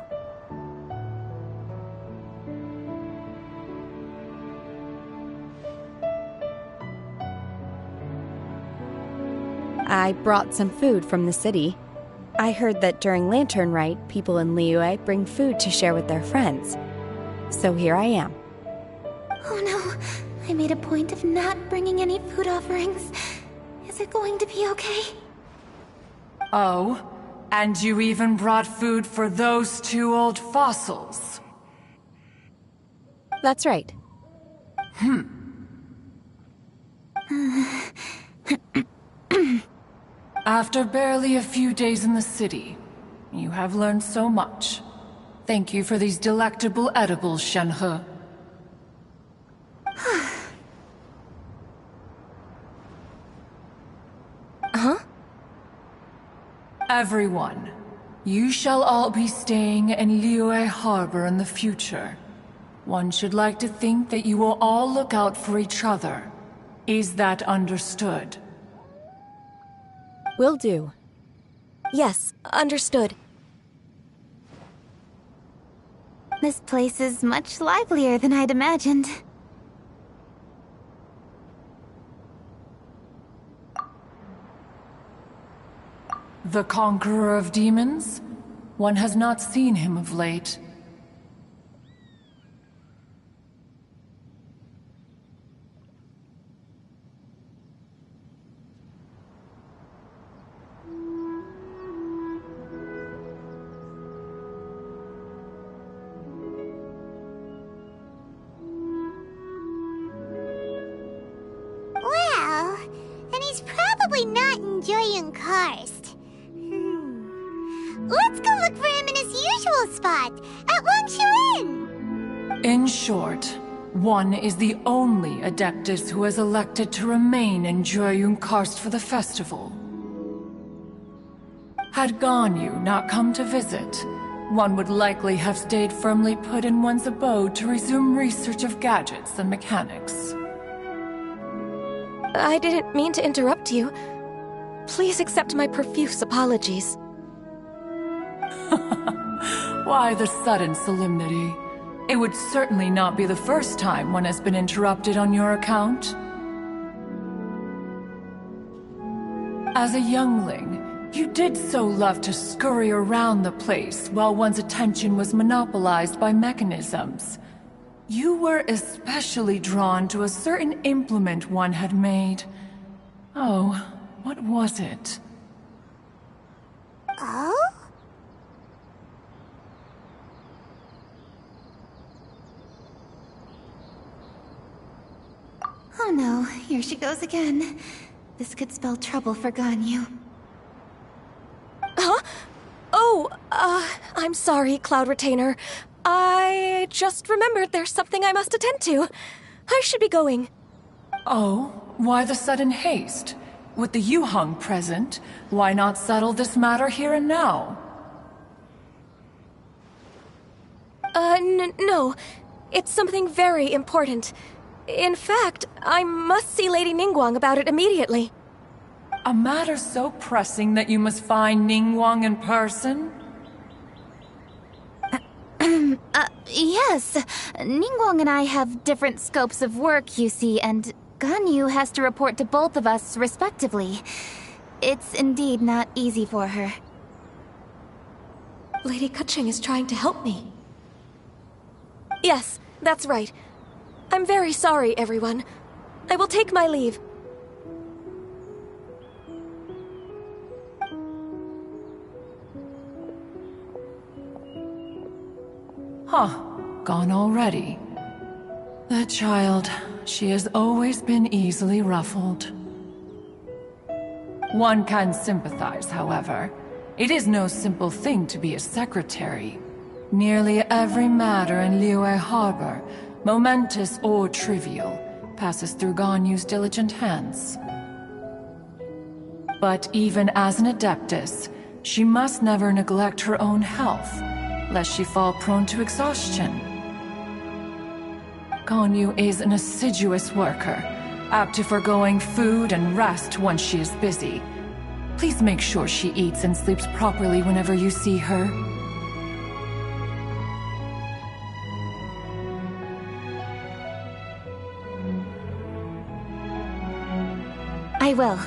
I brought some food from the city. I heard that during Lantern Rite, people in Liyue bring food to share with their friends. So here I am.
Oh no, I made a point of not bringing any food offerings. Is it going to be okay?
Oh, and you even brought food for those two old fossils.
That's right.
After barely a few days in the city, you have learned so much. Thank you for these delectable edibles, Shenhe.
Huh?
Everyone, you shall all be staying in Liyue Harbor in the future. One should like to think that you will all look out for each other. Is that understood?
Will do.
Yes, understood.
This place is much livelier than I'd imagined.
The Conqueror of Demons? One has not seen him of late.
Well, then he's probably not enjoying Karst. Let's go look for him in his usual spot, at Wangshu Inn!
In short, one is the only Adeptus who has elected to remain in Joyun Karst for the festival. Had Ganyu not come to visit, one would likely have stayed firmly put in one's abode to resume research of gadgets and mechanics.
I didn't mean to interrupt you. Please accept my profuse apologies.
Why the sudden solemnity? It would certainly not be the first time one has been interrupted on your account. As a youngling, you did so love to scurry around the place while one's attention was monopolized by mechanisms. You were especially drawn to a certain implement one had made. Oh, what was it?
Oh?
Oh no, here she goes again. This could spell trouble for Ganyu.
Huh? Oh, I'm sorry, Cloud Retainer. I just remembered there's something I must attend to. I should be going.
Oh, why the sudden haste? With the Yuheng present, why not settle this matter here and now?
No. It's something very important. In fact, I must see Lady Ningguang about it immediately.
A matter so pressing that you must find Ningguang in person?
Yes. Ningguang and I have different scopes of work, you see, and Ganyu has to report to both of us respectively. It's indeed not easy for her.
Lady Kuching is trying to help me. Yes, that's right. I'm very sorry, everyone. I will take my leave.
Huh. Gone already. The child, she has always been easily ruffled. One can sympathize, however. It is no simple thing to be a secretary. Nearly every matter in Liyue Harbor, momentous or trivial, passes through Ganyu's diligent hands. But even as an adeptus, she must never neglect her own health, lest she fall prone to exhaustion. Ganyu is an assiduous worker, apt to forgoing food and rest once she is busy. Please make sure she eats and sleeps properly whenever you see her.
I will.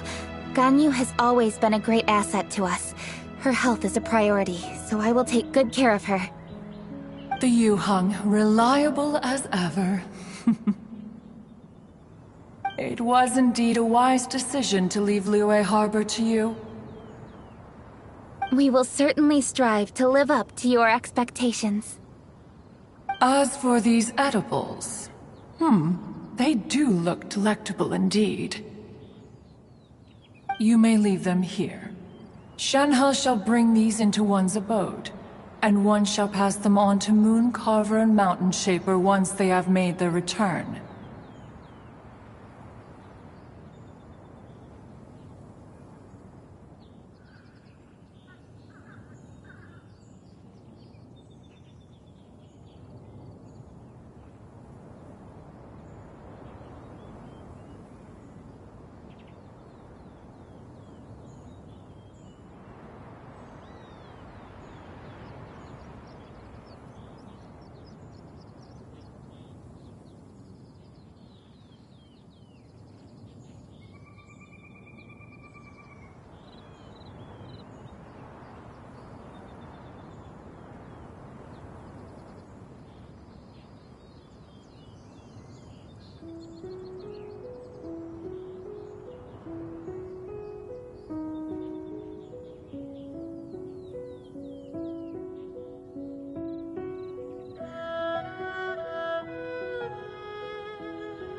Ganyu has always been a great asset to us. Her health is a priority, so I will take good care of her.
The Yuheng, reliable as ever. It was indeed a wise decision to leave Liyue Harbor to you.
We will certainly strive to live up to your expectations.
As for these edibles, they do look delectable indeed. You may leave them here. Shenhe shall bring these into one's abode, and one shall pass them on to Moon Carver and Mountain Shaper once they have made their return.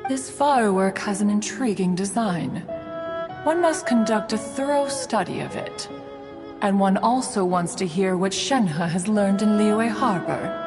This firework has an intriguing design. One must conduct a thorough study of it. And one also wants to hear what Shenhe has learned in Liyue Harbor.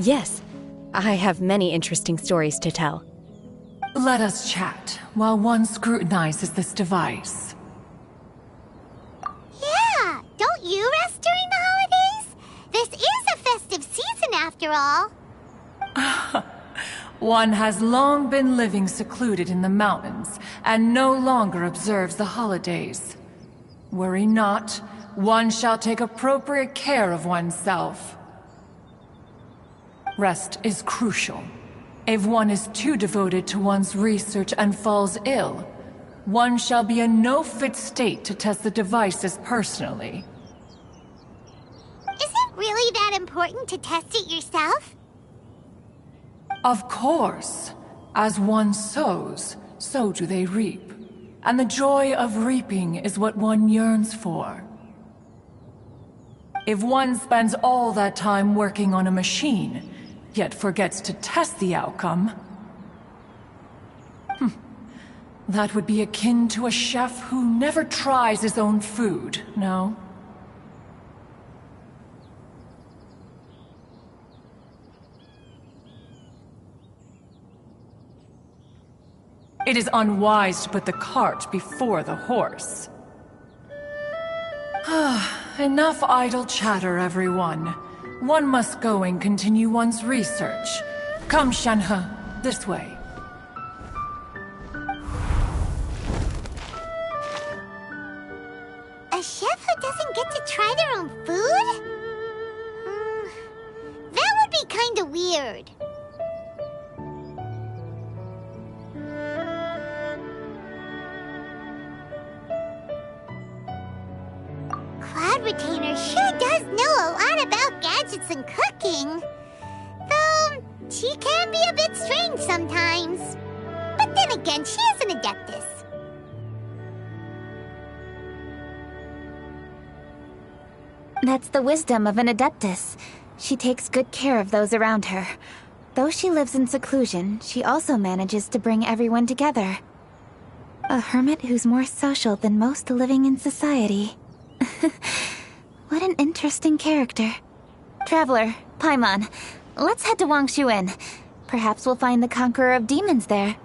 Yes, I have many interesting stories to tell.
Let us chat while one scrutinizes this device.
Yeah, don't you rest during the holidays? This is a festive season after all.
One has long been living secluded in the mountains and no longer observes the holidays. Worry not, one shall take appropriate care of oneself. Rest is crucial. If one is too devoted to one's research and falls ill, one shall be in no fit state to test the devices personally.
Is it really that important to test it yourself?
Of course. As one sows, so do they reap. And the joy of reaping is what one yearns for. If one spends all that time working on a machine, yet forgets to test the outcome, that would be akin to a chef who never tries his own food, no? It is unwise to put the cart before the horse. Enough idle chatter, everyone. One must go and continue one's research. Come, Shenhe, this way.
A chef who doesn't get to try their own food? That would be kinda weird. Cloud Retainer sure does know a lot about gadgets and cooking. Though, she can be a bit strange sometimes. But then again, she is an Adeptus.
That's the wisdom of an Adeptus. She takes good care of those around her. Though she lives in seclusion, she also manages to bring everyone together. A hermit who's more social than most living in society. What an interesting character. Traveler, Paimon, let's head to Wangshuin. Perhaps we'll find the Conqueror of Demons there.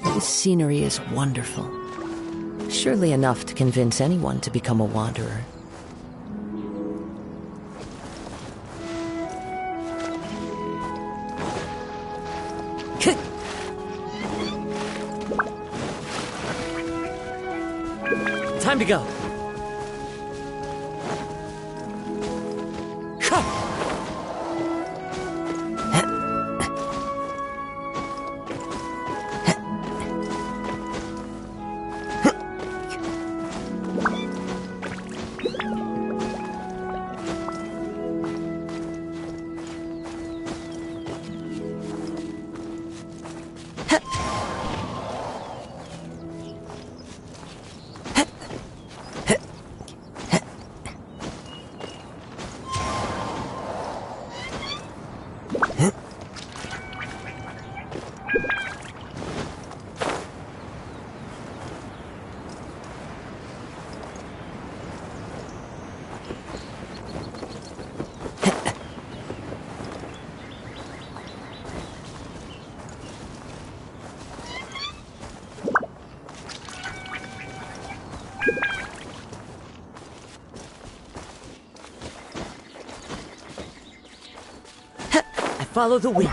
This scenery is wonderful. Surely enough to convince anyone to become a wanderer. Time to go. Follow the wind.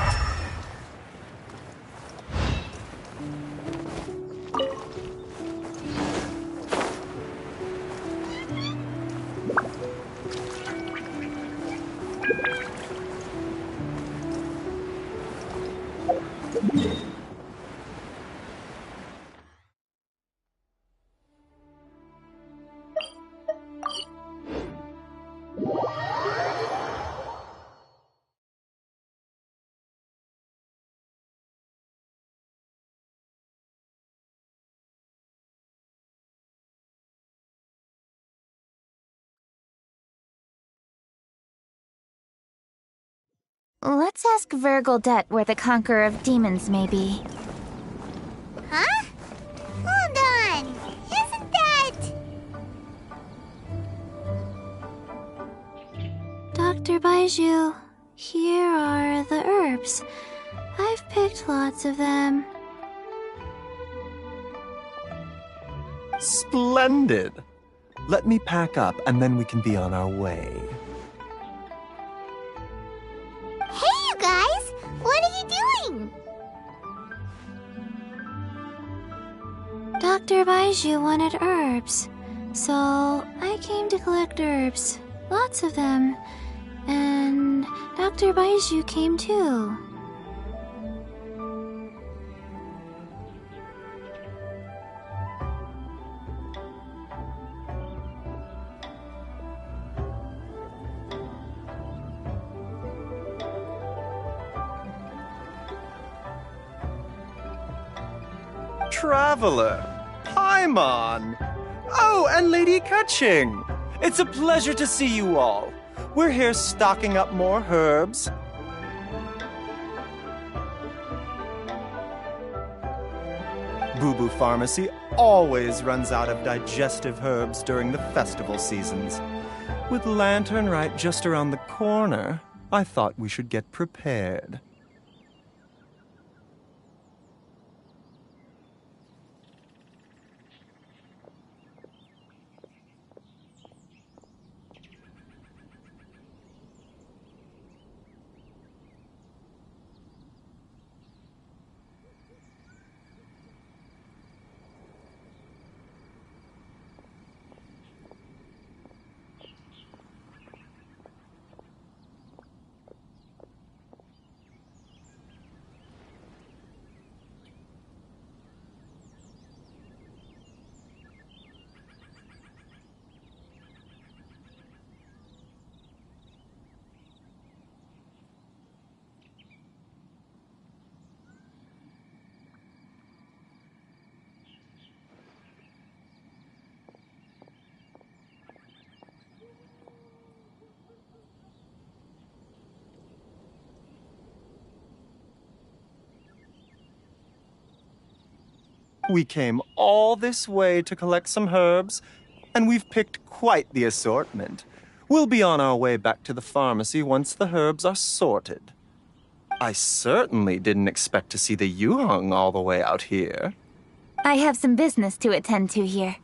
Let's ask Vergildet where the Conqueror of Demons may be.
Huh? Hold on. Isn't that...
Dr. Baiju, here are the herbs. I've picked lots of them.
Splendid! Let me pack up and then we can be on our way.
Hey, you guys! What are you doing?
Dr. Baiju wanted herbs, so I came to collect herbs. Lots of them. And Dr. Baiju came too.
Traveler! Paimon! Oh, and Lady Kaching! It's a pleasure to see you all. We're here stocking up more herbs. Boo Boo Pharmacy always runs out of digestive herbs during the festival seasons. With Lantern Rite just around the corner, I thought we should get prepared. We came all this way to collect some herbs, and we've picked quite the assortment. We'll be on our way back to the pharmacy once the herbs are sorted. I certainly didn't expect to see the Yuheng all the way out here.
I have some business to attend to here.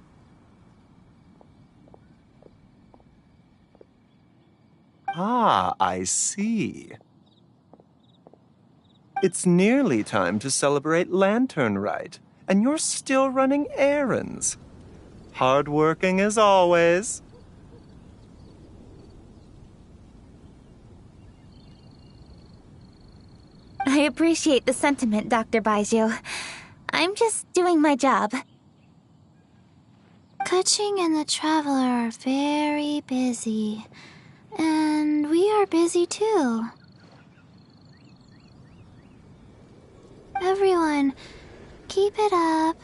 Ah, I see. It's nearly time to celebrate Lantern Rite, and you're still running errands. Hardworking as always.
I appreciate the sentiment, Dr. Baiju. I'm just doing my job.
Kaching and the Traveler are very busy. And we are busy too. Everyone, keep it up.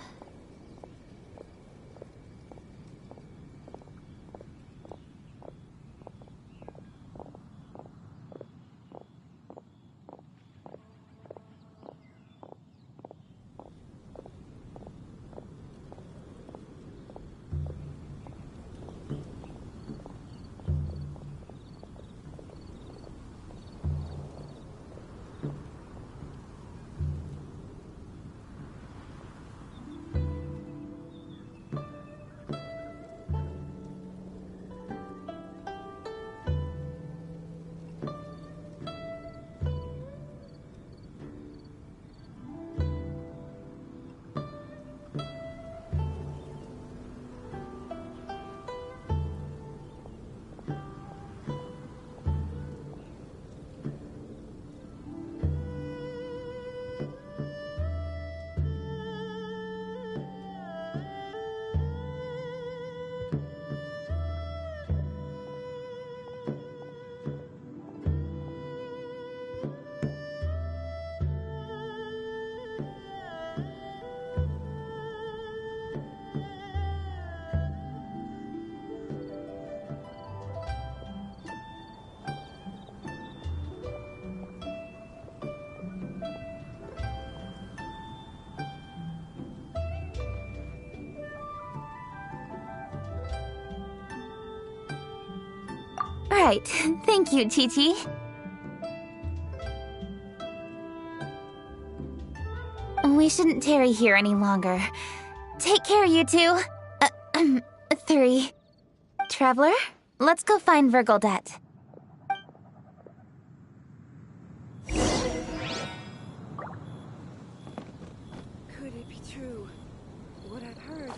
Right. Thank you, Chi-Chi. We shouldn't tarry here any longer. Take care, you two. Three. Traveler, let's go find Virgildet.
Could it be true? What I've heard.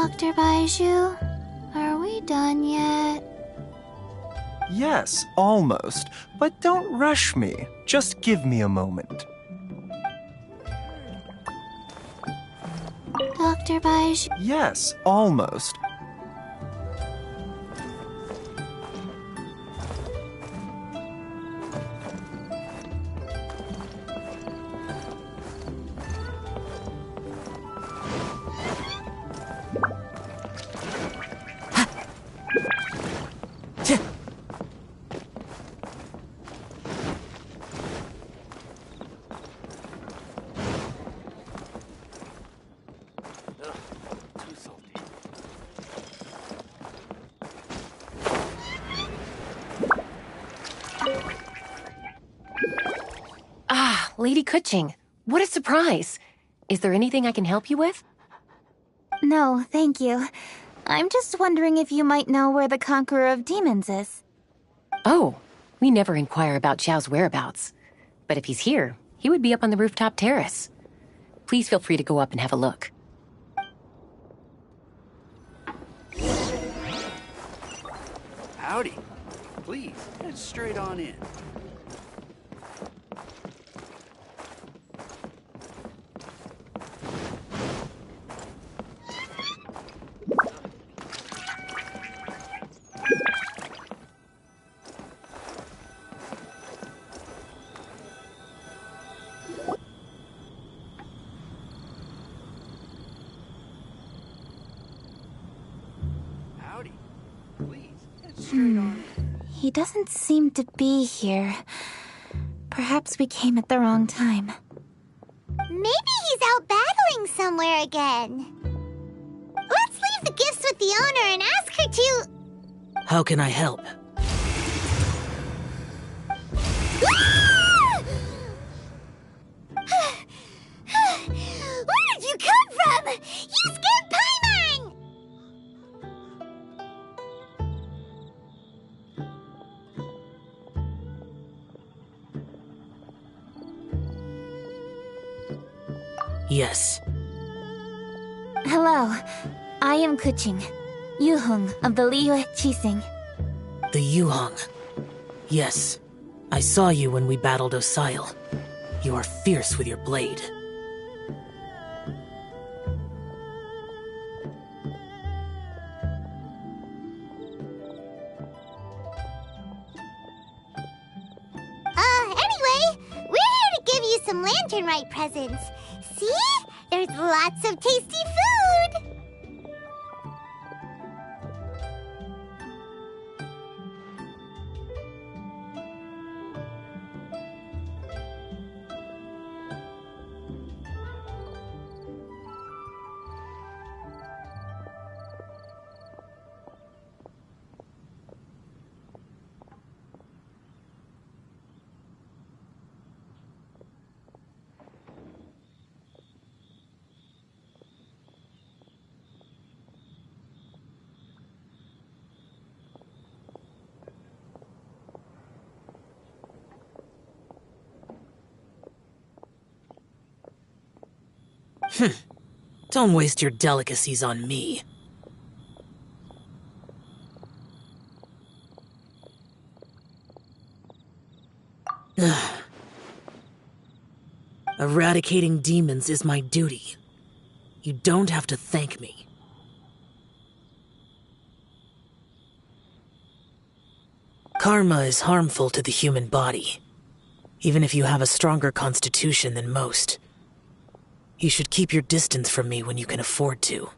Dr. Baiju, are we done yet?
Yes, almost. But don't rush me. Just give me a moment.
Dr. Baiju.
Yes, almost.
Ah, Lady Kuching, what a surprise. Is there anything I can help you with?
No, thank you. I'm just wondering if you might know where the Conqueror of Demons is.
Oh, we never inquire about Xiao's whereabouts. But if he's here, he would be up on the rooftop terrace. Please feel free to go up and have a look.
Howdy. Please, head straight on in. Howdy. Please, head straight on in.
He doesn't seem to be here. Perhaps we came at the wrong time.
Maybe he's out battling somewhere again. Let's leave the gifts with the owner and ask her to...
How can I help?
Where did you come from? You scared Paimon!
Yes.
Hello, I am Kuching, Yuhung of the Liyue Qixing.
The Yuhong. Yes. I saw you when we battled Osile. You are fierce with your blade.
Anyway, we're here to give you some Lantern Rite presents. See? There's lots of tasty food!
Don't waste your delicacies on me. Eradicating demons is my duty. You don't have to thank me. Karma is harmful to the human body, even if you have a stronger constitution than most. You should keep your distance from me when you can afford to.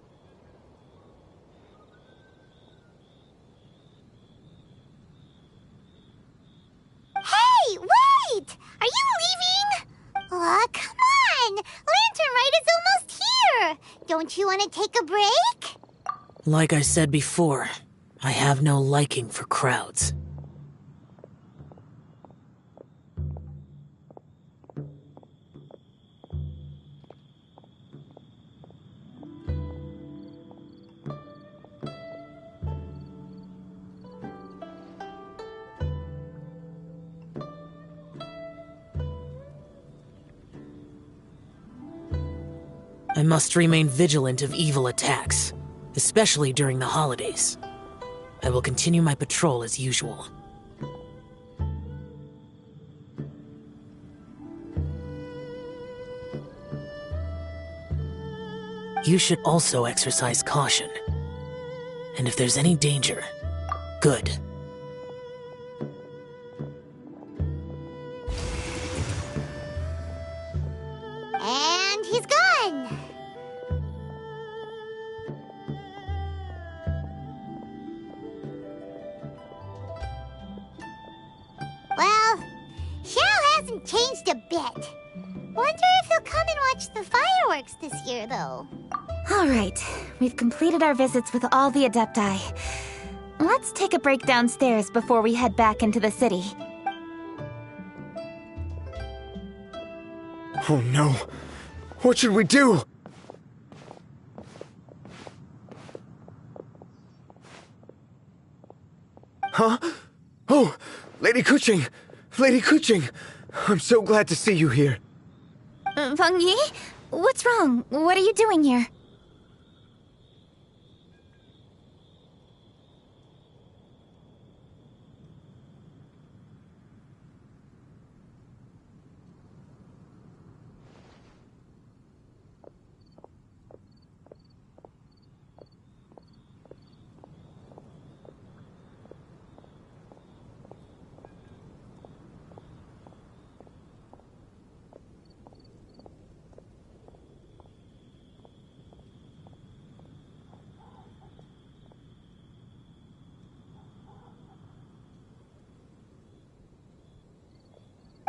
Hey, wait! Are you leaving? Aw, come on! Lantern Rite is almost here! Don't you want to take a break?
Like I said before, I have no liking for crowds. I must remain vigilant of evil attacks. especially during the holidays. I will continue my patrol as usual. You should also exercise caution. And if there's any danger, good.
And he's gone! Well, Xiao hasn't changed a bit. Wonder if he'll come and watch the fireworks this year, though.
Alright, we've completed our visits with all the Adepti. Let's take a break downstairs before we head back into the city.
Oh no! What should we do? Huh? Oh! Lady Kuching! Lady Kuching! I'm so glad to see you here.
Feng Yi? What's wrong? What are you doing here?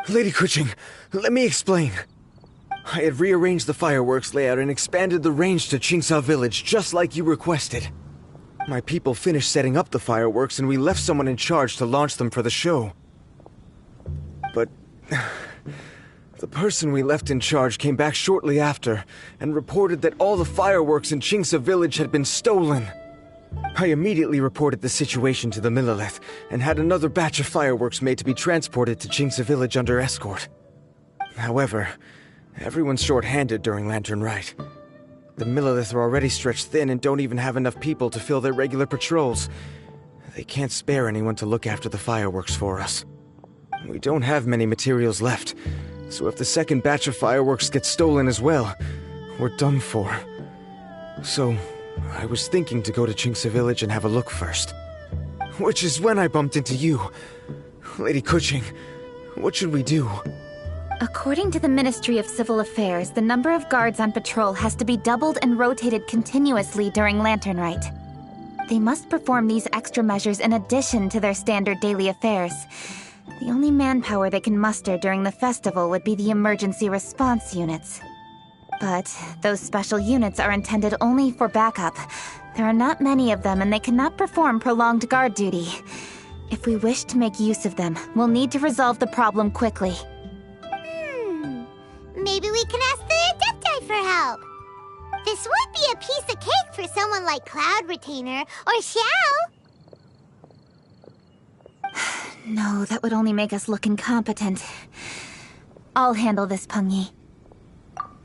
Lady Kuching, let me explain. I had rearranged the fireworks layout and expanded the range to Qingsa Village, just like you requested. My people finished setting up the fireworks and we left someone in charge to launch them for the show. But the person we left in charge came back shortly after and reported that all the fireworks in Qingsa Village had been stolen. I immediately reported the situation to the Millelith and had another batch of fireworks made to be transported to Qingsa Village under escort. However, everyone's short-handed during Lantern Rite. The Millelith are already stretched thin and don't even have enough people to fill their regular patrols. They can't spare anyone to look after the fireworks for us. We don't have many materials left, so if the second batch of fireworks gets stolen as well, we're done for. So I was thinking to go to Qingsa Village and have a look first. Which is when I bumped into you. Lady Kuching, what should we do?
According to the Ministry of Civil Affairs, the number of guards on patrol has to be doubled and rotated continuously during Lantern Rite. They must perform these extra measures in addition to their standard daily affairs. The only manpower they can muster during the festival would be the emergency response units. But those special units are intended only for backup. There are not many of them and they cannot perform prolonged guard duty. If we wish to make use of them, we'll need to resolve the problem quickly.
Maybe we can ask the Adepti for help. This would be a piece of cake for someone like Cloud Retainer or Xiao.
No, that would only make us look incompetent. I'll handle this, Peng Yi.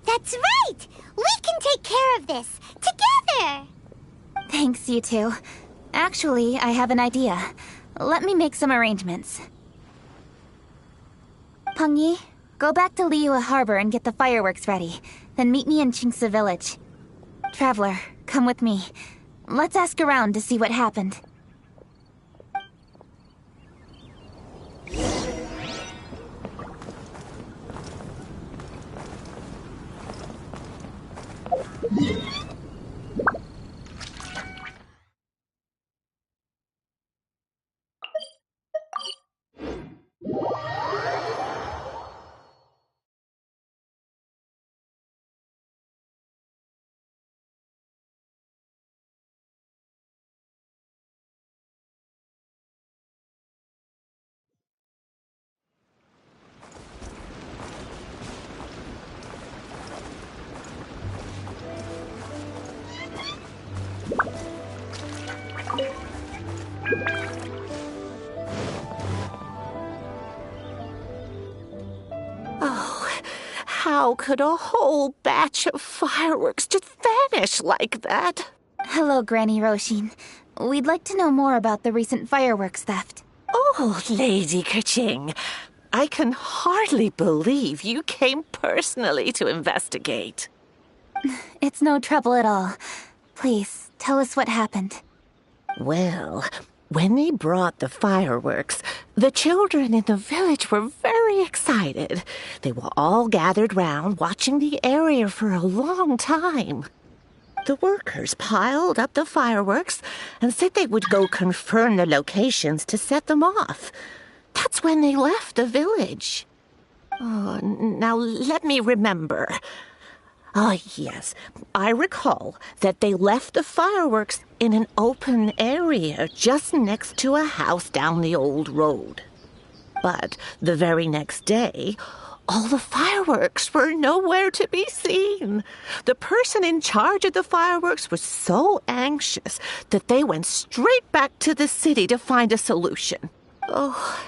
That's right! We can take care of this, together!
Thanks, you two. Actually, I have an idea. Let me make some arrangements. Peng Yi, go back to Liyue Harbor and get the fireworks ready. Then meet me in Qingsa Village. Traveler, come with me. Let's ask around to see what happened.
How could a whole batch of fireworks just vanish like that?
Hello, Granny Roshin. We'd like to know more about the recent fireworks theft.
Oh, Lady Kaching, I can hardly believe you came personally to investigate.
It's no trouble at all. Please, tell us what happened.
Well, when they brought the fireworks, the children in the village were very excited. They were all gathered round, watching the area for a long time. The workers piled up the fireworks and said they would go confirm the locations to set them off. That's when they left the village. Oh, now let me remember. Ah, yes, I recall that they left the fireworks in an open area just next to a house down the old road. But the very next day, all the fireworks were nowhere to be seen. The person in charge of the fireworks was so anxious that they went straight back to the city to find a solution. Oh,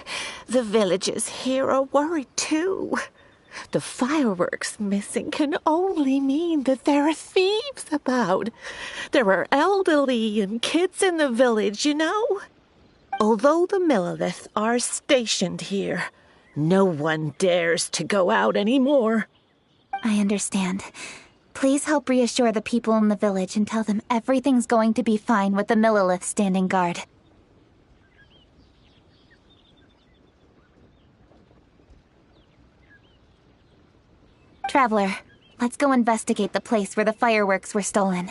the villagers here are worried too. The fireworks missing can only mean that there are thieves about. There are elderly and kids in the village, you know. Although the Millilith are stationed here, no one dares to go out anymore.
I understand. Please help reassure the people in the village and tell them everything's going to be fine with the Millilith standing guard. Traveler, let's go investigate the place where the fireworks were stolen.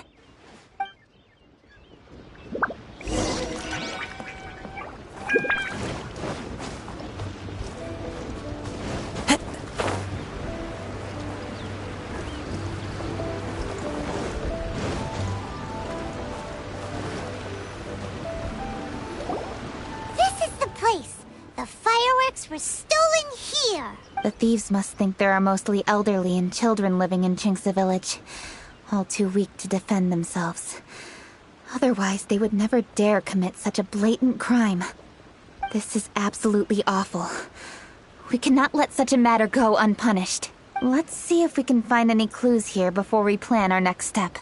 This is the place. The fireworks were stolen here.
The thieves must think there are mostly elderly and children living in Chinksa village, all too weak to defend themselves. Otherwise, they would never dare commit such a blatant crime. This is absolutely awful. We cannot let such a matter go unpunished. Let's see if we can find any clues here before we plan our next step.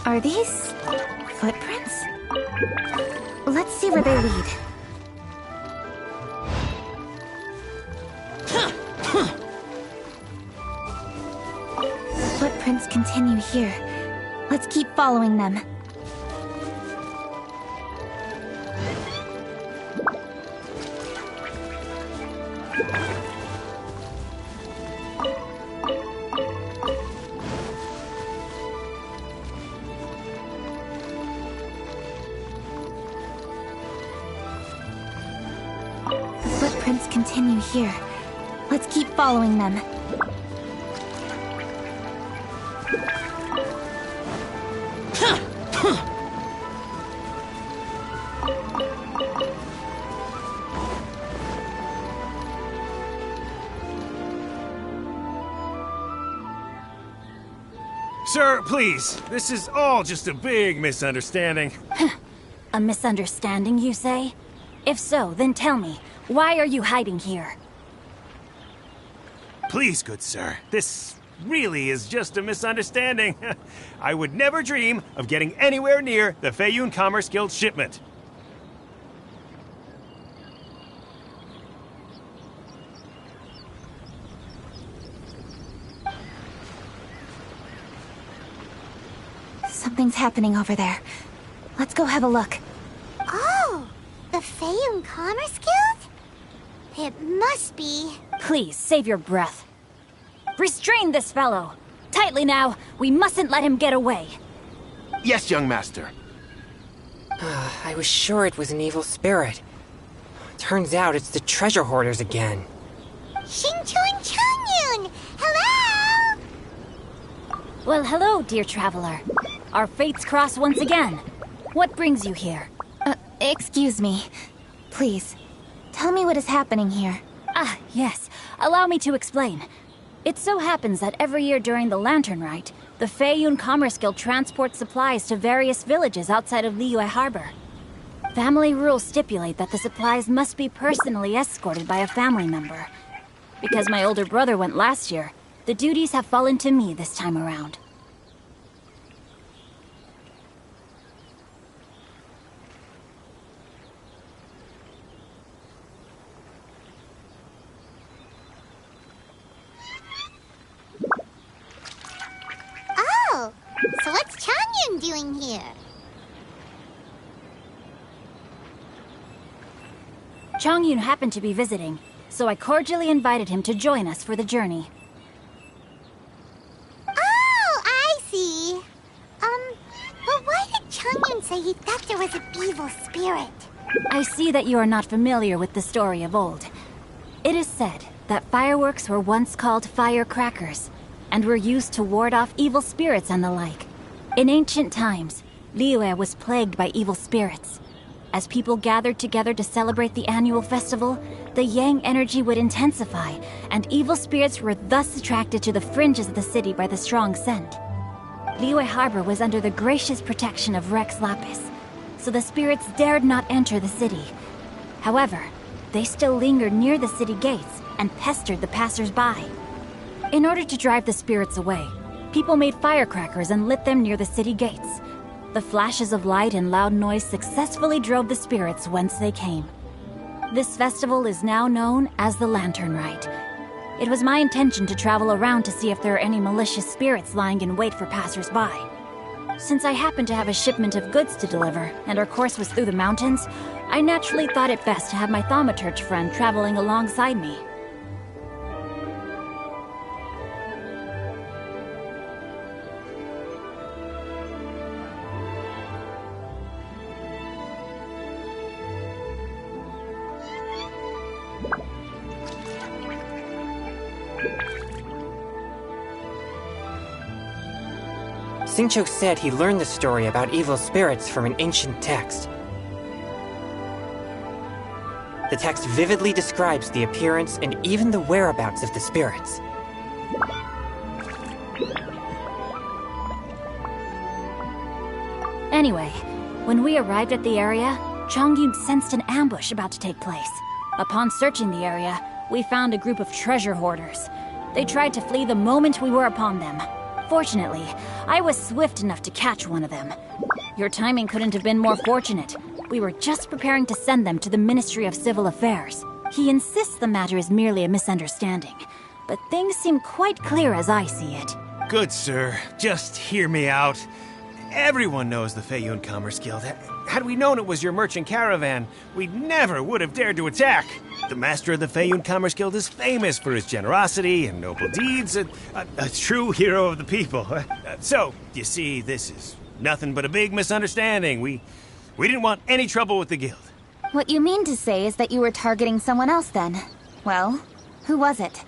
Are these footprints? Let's see where they lead. Footprints continue here. Let's keep following them. Continue here. Let's keep following them.
Sir, please. This is all just a big misunderstanding.
A misunderstanding, you say? If so, then tell me. Why are you hiding here?
Please, good sir. This really is just a misunderstanding. I would never dream of getting anywhere near the Feiyun Commerce Guild shipment.
Something's happening over there. Let's go have a look.
Oh, the Feiyun Commerce Guild? It must be.
Please, save your breath. Restrain this fellow. Tightly now. We mustn't let him get away.
Yes, young master.
I was sure it was an evil spirit.
Turns out it's the treasure hoarders again.
Xingqiu and Changyun! Hello!
Well, hello, dear traveler. Our fates cross once again. What brings you here?
Excuse me. Please, tell me what is happening here.
Ah, yes. Allow me to explain. It so happens that every year during the Lantern Rite, the Feiyun Commerce Guild transports supplies to various villages outside of Liyue Harbor. Family rules stipulate that the supplies must be personally escorted by a family member. Because my older brother went last year, the duties have fallen to me this time around.
Oh, so what's Changyun doing here?
Changyun happened to be visiting, so I cordially invited him to join us for the journey.
Oh, I see. But why did Changyun say he thought there was an evil spirit?
I see that you are not familiar with the story of old. It is said that fireworks were once called firecrackers, and were used to ward off evil spirits and the like. In ancient times, Liyue was plagued by evil spirits. As people gathered together to celebrate the annual festival, the yang energy would intensify, and evil spirits were thus attracted to the fringes of the city by the strong scent. Liyue Harbor was under the gracious protection of Rex Lapis, so the spirits dared not enter the city. However, they still lingered near the city gates and pestered the passers-by. In order to drive the spirits away, people made firecrackers and lit them near the city gates. The flashes of light and loud noise successfully drove the spirits whence they came. This festival is now known as the Lantern Rite. It was my intention to travel around to see if there are any malicious spirits lying in wait for passers-by. Since I happened to have a shipment of goods to deliver, and our course was through the mountains, I naturally thought it best to have my thaumaturge friend traveling alongside me.
Xingqiu said he learned the story about evil spirits from an ancient text. The text vividly describes the appearance and even the whereabouts of the spirits.
Anyway, when we arrived at the area, Changyun sensed an ambush about to take place. Upon searching the area, we found a group of treasure hoarders. They tried to flee the moment we were upon them. Fortunately, I was swift enough to catch one of them. Your timing couldn't have been more fortunate. We were just preparing to send them to the Ministry of Civil Affairs. He insists the matter is merely a misunderstanding, but things seem quite clear as I see it.
Good sir, just hear me out. Everyone knows the Feiyun Commerce Guild. Had we known it was your merchant caravan, we never would have dared to attack. The master of the Feiyun Commerce Guild is famous for his generosity and noble deeds, a true hero of the people. So, you see, this is nothing but a big misunderstanding. We didn't want any trouble with the guild.
What you mean to say is that you were targeting someone else then? Well, who was it?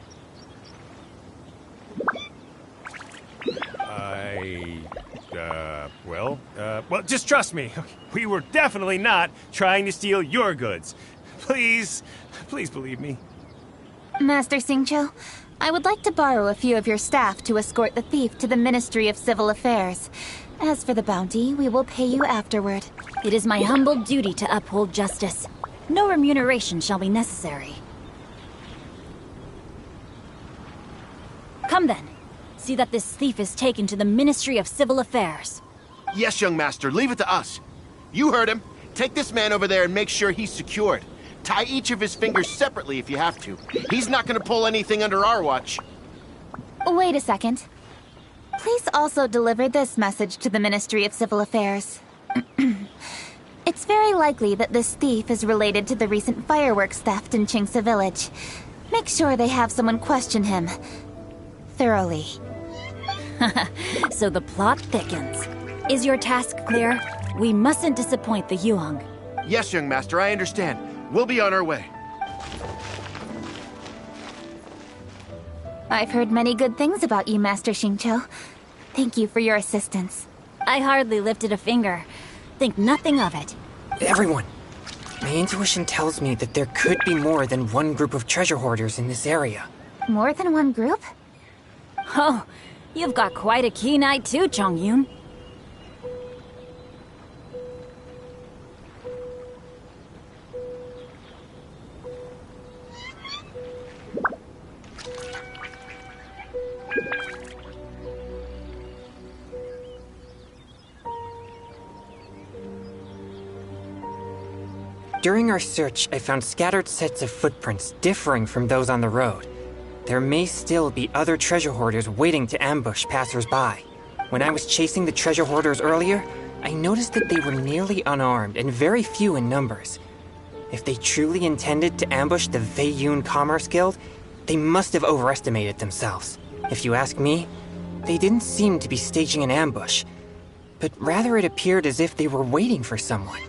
Well, just trust me. We were definitely not trying to steal your goods. Please believe me.
Master Xingqiu, I would like to borrow a few of your staff to escort the thief to the Ministry of Civil Affairs. As for the bounty, we will pay you afterward.
It is my humble duty to uphold justice. No remuneration shall be necessary. Come then. See that this thief is taken to the Ministry of Civil Affairs.
Yes, young master, leave it to us. You heard him. Take this man over there and make sure he's secured. Tie each of his fingers separately if you have to. He's not going to pull anything under our watch.
Wait a second. Please also deliver this message to the Ministry of Civil Affairs. It's very likely that this thief is related to the recent fireworks theft in Qingce Village. Make sure they have someone question him thoroughly.
So the plot thickens. Is your task clear? We mustn't disappoint the Yuang.
Yes, young master, I understand. We'll be on our way.
I've heard many good things about you, Master Xingqiu. Thank you for your assistance.
I hardly lifted a finger. Think nothing of it.
Everyone, my intuition tells me that there could be more than one group of treasure hoarders in this area.
More than one group?
Oh, you've got quite a keen eye too, Chongyun.
During our search, I found scattered sets of footprints differing from those on the road. There may still be other treasure hoarders waiting to ambush passers-by. When I was chasing the treasure hoarders earlier, I noticed that they were nearly unarmed and very few in numbers. If they truly intended to ambush the Feiyun Commerce Guild, they must have overestimated themselves. If you ask me, they didn't seem to be staging an ambush, but rather it appeared as if they were waiting for someone.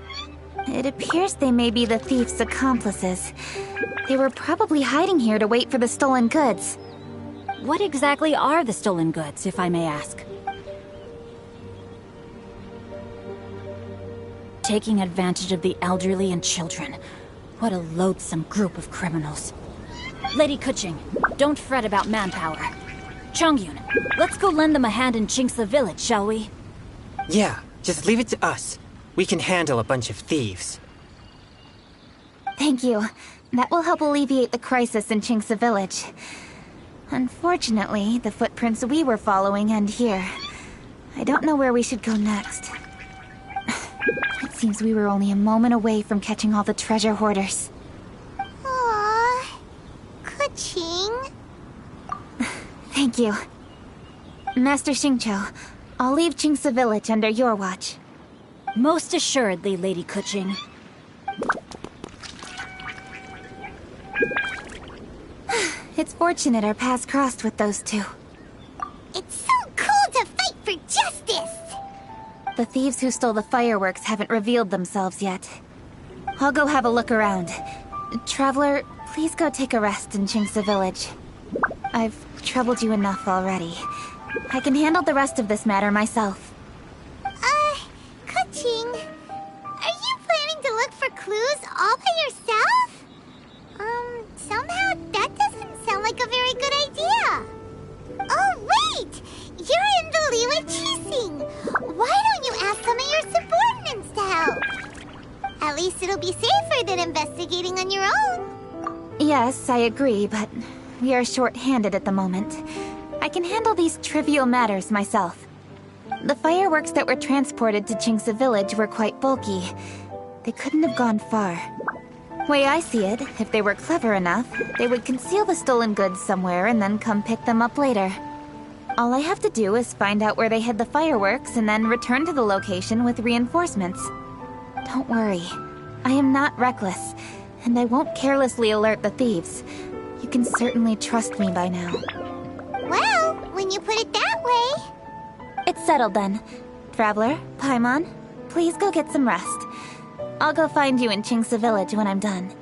It appears they may be the thief's accomplices. They were probably hiding here to wait for the stolen goods.
What exactly are the stolen goods, if I may ask? Taking advantage of the elderly and children. What a loathsome group of criminals. Lady Kuching, don't fret about manpower. Chongyun, let's go lend them a hand in Qingce village, shall we?
Yeah, just leave it to us. We can handle a bunch of thieves.
Thank you. That will help alleviate the crisis in Qingce village. Unfortunately, the footprints we were following end here. I don't know where we should go next. It seems we were only a moment away from catching all the treasure hoarders.
Aww. Kuching.
Thank you. Master Xingqiu, I'll leave Qingce village under your watch.
Most assuredly, Lady Kuching.
It's fortunate our paths crossed with those two.
It's so cool to fight for justice!
The thieves who stole the fireworks haven't revealed themselves yet. I'll go have a look around. Traveler, please go take a rest in Qingce village. I've troubled you enough already. I can handle the rest of this matter myself.
Kuching, are you planning to look for clues all by yourself? Somehow that doesn't sound like a very good idea. Oh, wait! You're in the Liyue Qixing. Why don't you ask some of your subordinates to help? At least it'll be safer than investigating on your own.
Yes, I agree, but we are short-handed at the moment. I can handle these trivial matters myself. The fireworks that were transported to Qingce village were quite bulky. They couldn't have gone far. Way I see it, if they were clever enough, they would conceal the stolen goods somewhere and then come pick them up later. All I have to do is find out where they hid the fireworks and then return to the location with reinforcements. Don't worry. I am not reckless, and I won't carelessly alert the thieves. You can certainly trust me by now.
Well, when you put it that way...
It's settled then. Traveler, Paimon, please go get some rest. I'll go find you in Qingce village when I'm done.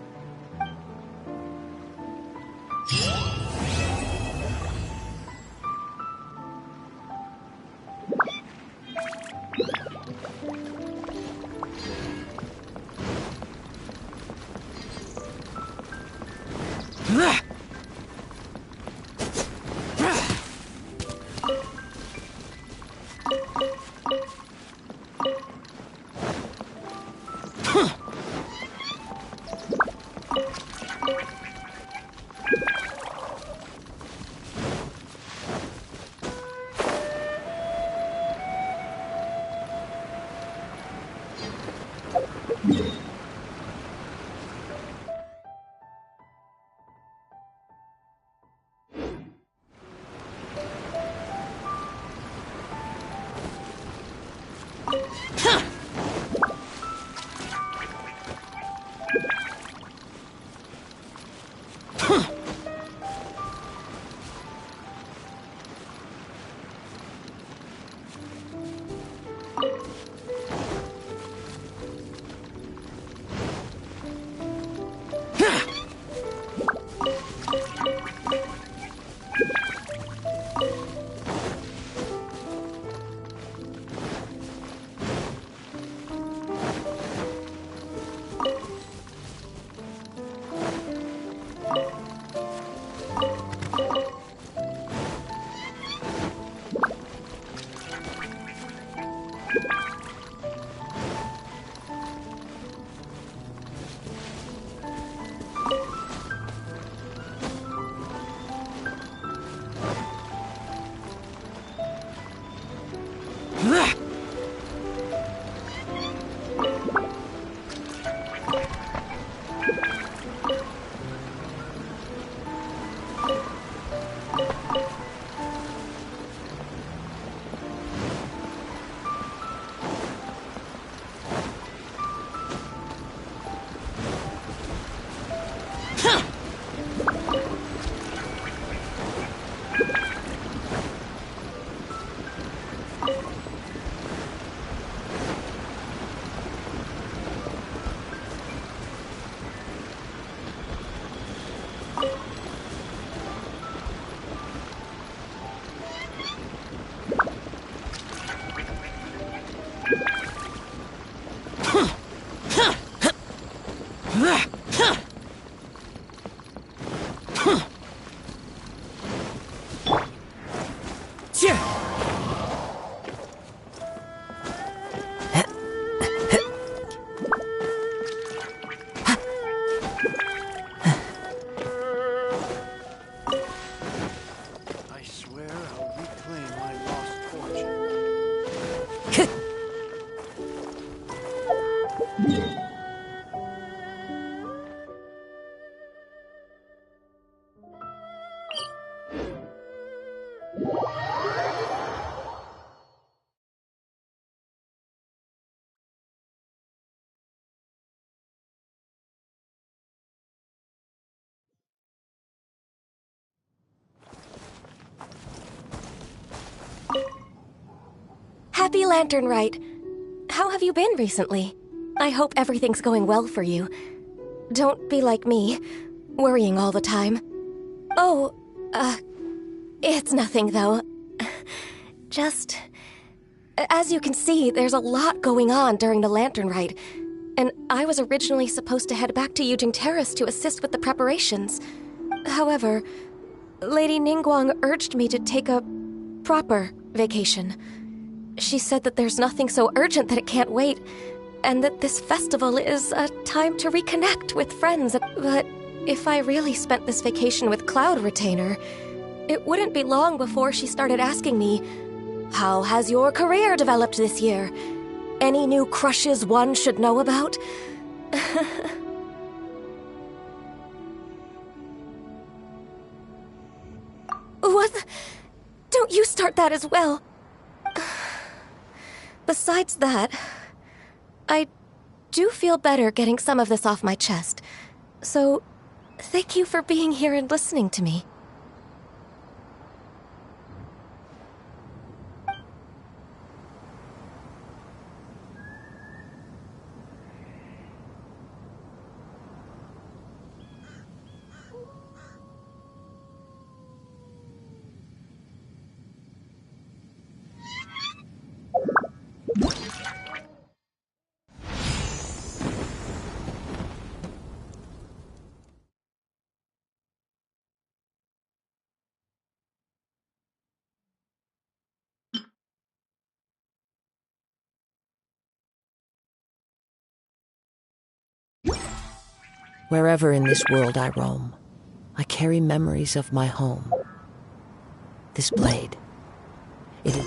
I swear I'll reclaim my lost fortune.
Happy Lantern Rite. How have you been recently? I hope everything's going well for you. Don't be like me, worrying all the time. Oh, it's nothing though. Just... As you can see, there's a lot going on during the Lantern Rite, and I was originally supposed to head back to Yujing Terrace to assist with the preparations. However, Lady Ningguang urged me to take a proper vacation. She said that there's nothing so urgent that it can't wait, and that this festival is a time to reconnect with friends. But if I really spent this vacation with Cloud Retainer, it wouldn't be long before she started asking me, "How has your career developed this year? Any new crushes one should know about?" What? Don't you start that as well. Besides that, I do feel better getting some of this off my chest. So, thank you for being here and listening to me.
Wherever in this world I roam, I carry memories of my home. This blade, it is...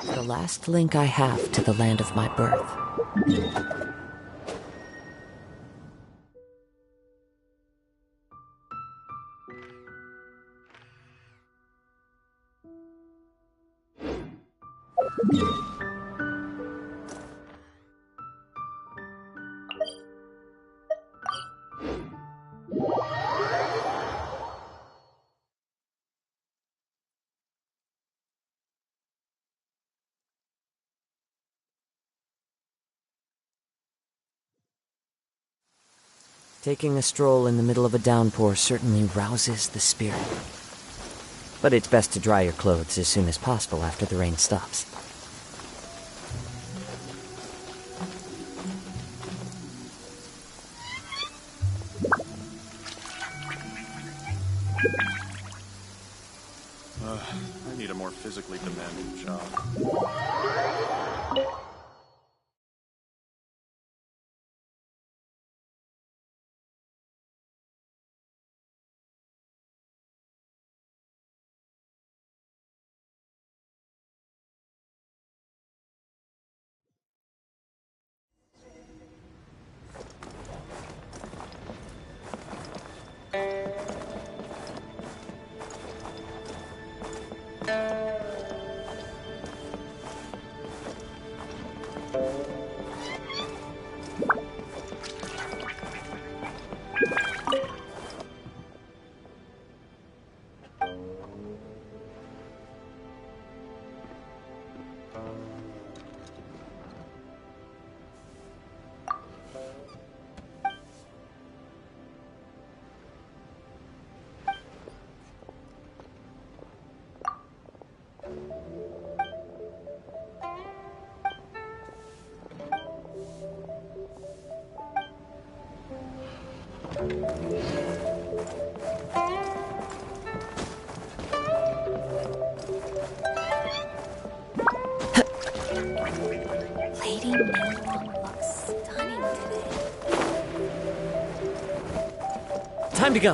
the last link I have to the land of my birth. Taking a stroll in the middle of a downpour certainly rouses the spirit. But it's best to dry your clothes as soon as possible after the rain stops.
I need a more physically demanding job.
Lady Ningguang looks stunning today.
Time to go.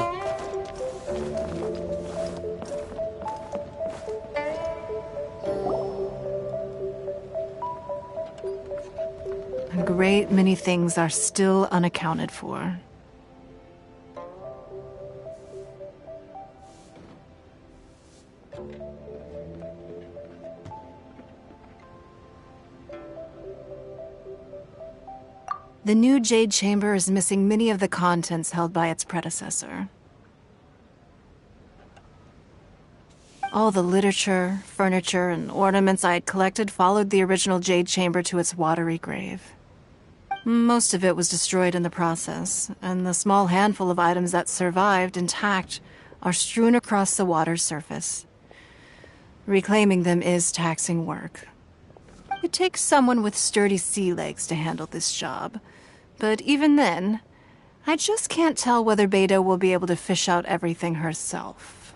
A great many things are still unaccounted for. The new Jade Chamber is missing many of the contents held by its predecessor. All the literature, furniture, and ornaments I had collected followed the original Jade Chamber to its watery grave. Most of it was destroyed in the process, and the small handful of items that survived intact are strewn across the water's surface. Reclaiming them is taxing work. It takes someone with sturdy sea legs to handle this job, but even then, I just can't tell whether Beidou will be able to fish out everything herself.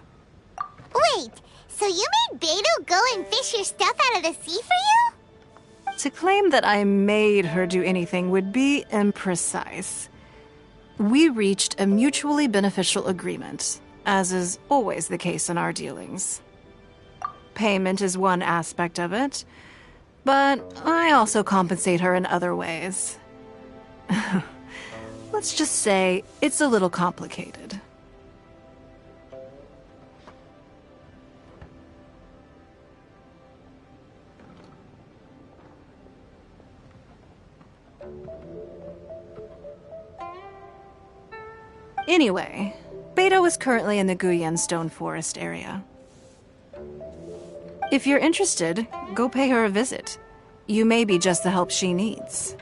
Wait, so you made Beidou go and fish your stuff out of the sea for you?
To claim that I made her do anything would be imprecise. We reached a mutually beneficial agreement, as is always the case in our dealings. Payment is one aspect of it, but I also compensate her in other ways. Let's just say it's a little complicated. Anyway, Beidou is currently in the Guyan Stone Forest area. If you're interested, go pay her a visit. You may be just the help she needs.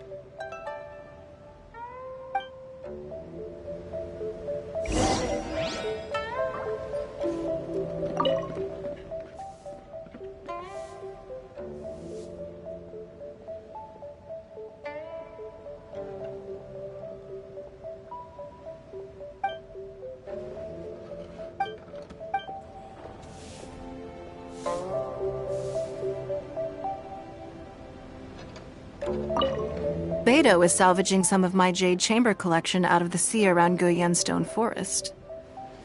Beidou is salvaging some of my Jade Chamber collection out of the sea around Guyan Stone Forest.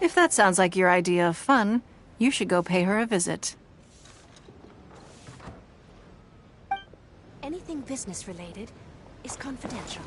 If that sounds like your idea of fun, you should go pay her a visit.
Anything business-related is confidential.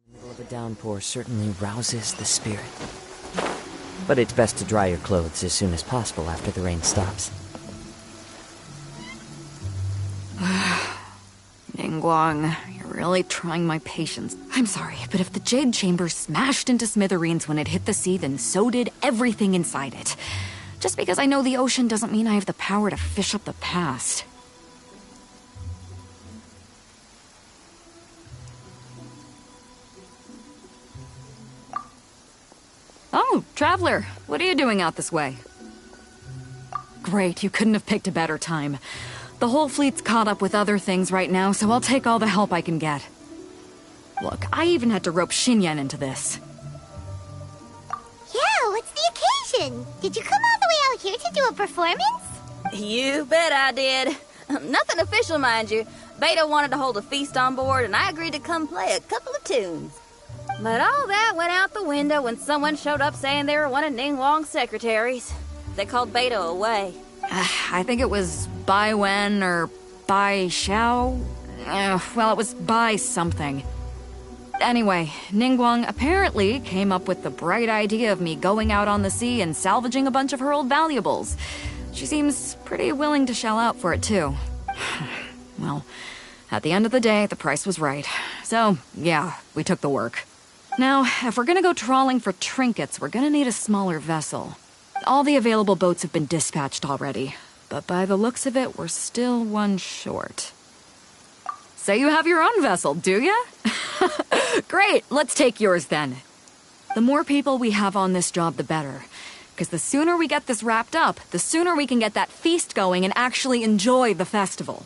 The middle of a downpour certainly rouses the spirit. But it's best to dry your clothes as soon as possible after the rain stops.
Ningguang, you're really trying my patience. I'm sorry, but if the Jade Chamber smashed into smithereens when it hit the sea, then so did everything inside it. Just because I know the ocean doesn't mean I have the power to fish up the past. Oh, Traveler, what are you doing out this way? Great, you couldn't have picked a better time. The whole fleet's caught up with other things right now, so I'll take all the help I can get. Look, I even had to rope Xinyan into this.
Yeah, what's the occasion? Did you come all the way out here to do a performance?
You bet I did. Nothing official, mind you. Beta wanted to hold a feast on board, and I agreed to come play a couple of tunes. But all that went out the window when someone showed up saying they were one of Ning Wong's secretaries. They called Beta away.
I think it was Bai Wen or Bai Xiao. Well, it was Bai something. Anyway, Ningguang apparently came up with the bright idea of me going out on the sea and salvaging a bunch of her old valuables. She seems pretty willing to shell out for it, too. Well, at the end of the day, the price was right. So, yeah, we took the work. Now, if we're gonna go trawling for trinkets, we're gonna need a smaller vessel. All the available boats have been dispatched already, but by the looks of it, we're still one short. So you have your own vessel, do ya? Great, let's take yours then. The more people we have on this job, the better. Because the sooner we get this wrapped up, the sooner we can get that feast going and actually enjoy the festival.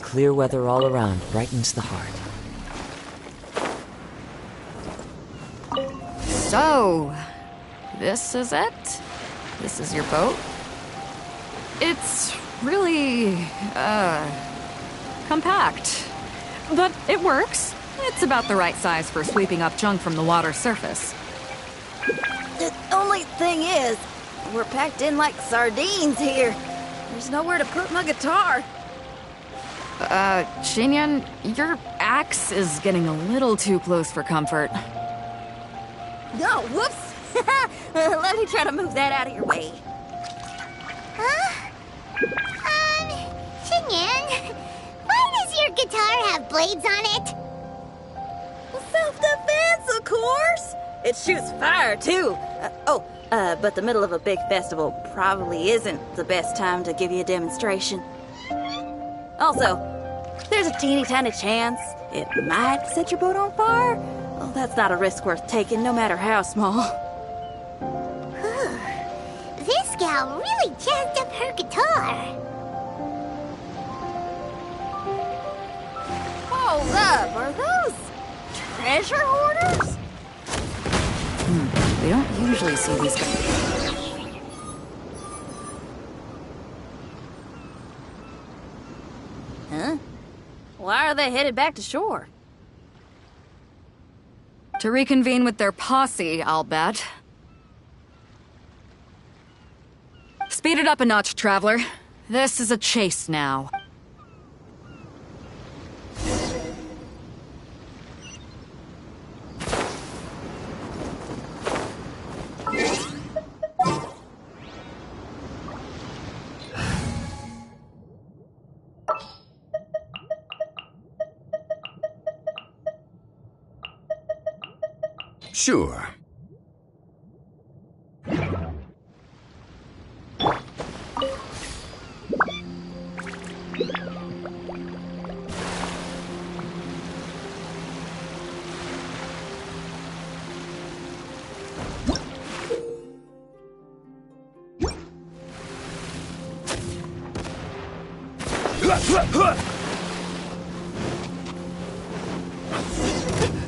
Clear weather all around brightens the heart.
So, this is it? This is your boat? It's really, compact. But it works. It's about the right size for sweeping up junk from the water's surface.
The only thing is, we're packed in like sardines here. There's nowhere to put my guitar.
Xinyan, your axe is getting a little too close for comfort.
Oh, whoops! Let me try to move that out of your way.
Xinyan, why does your guitar have blades on it?
Self-defense, of course! It shoots fire, too. But the middle of a big festival probably isn't the best time to give you a demonstration. Also, there's a teeny tiny chance it might set your boat on fire. Well, that's not a risk worth taking, no matter how small.
This gal really jazzed up her guitar.
Hold up, are those treasure hoarders?
We don't usually see these guys.
Huh? Why are they headed back to shore?
To reconvene with their posse, I'll bet. Speed it up a notch, Traveler. This is a chase now.
Sure.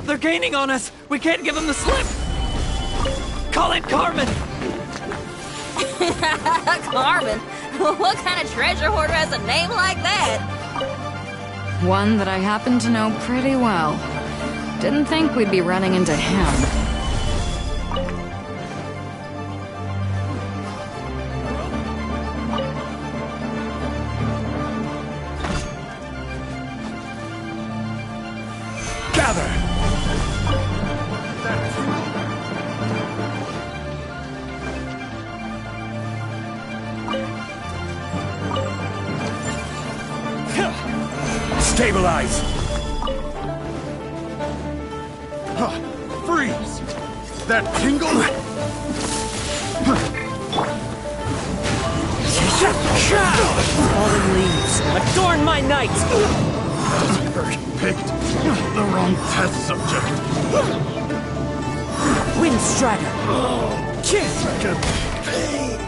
They're gaining on us! We can't give them the slip! Call it Carmen!
Carmen? What kind of treasure hoarder has a name like that?
One that I happen to know pretty well. Didn't think we'd be running into him.
Stabilize!
Huh. Freeze! That tingle?
Fallen leaves, adorn my night!
Doesn't hurt. Picked the wrong test subject.
Wind Strider!
Second pain.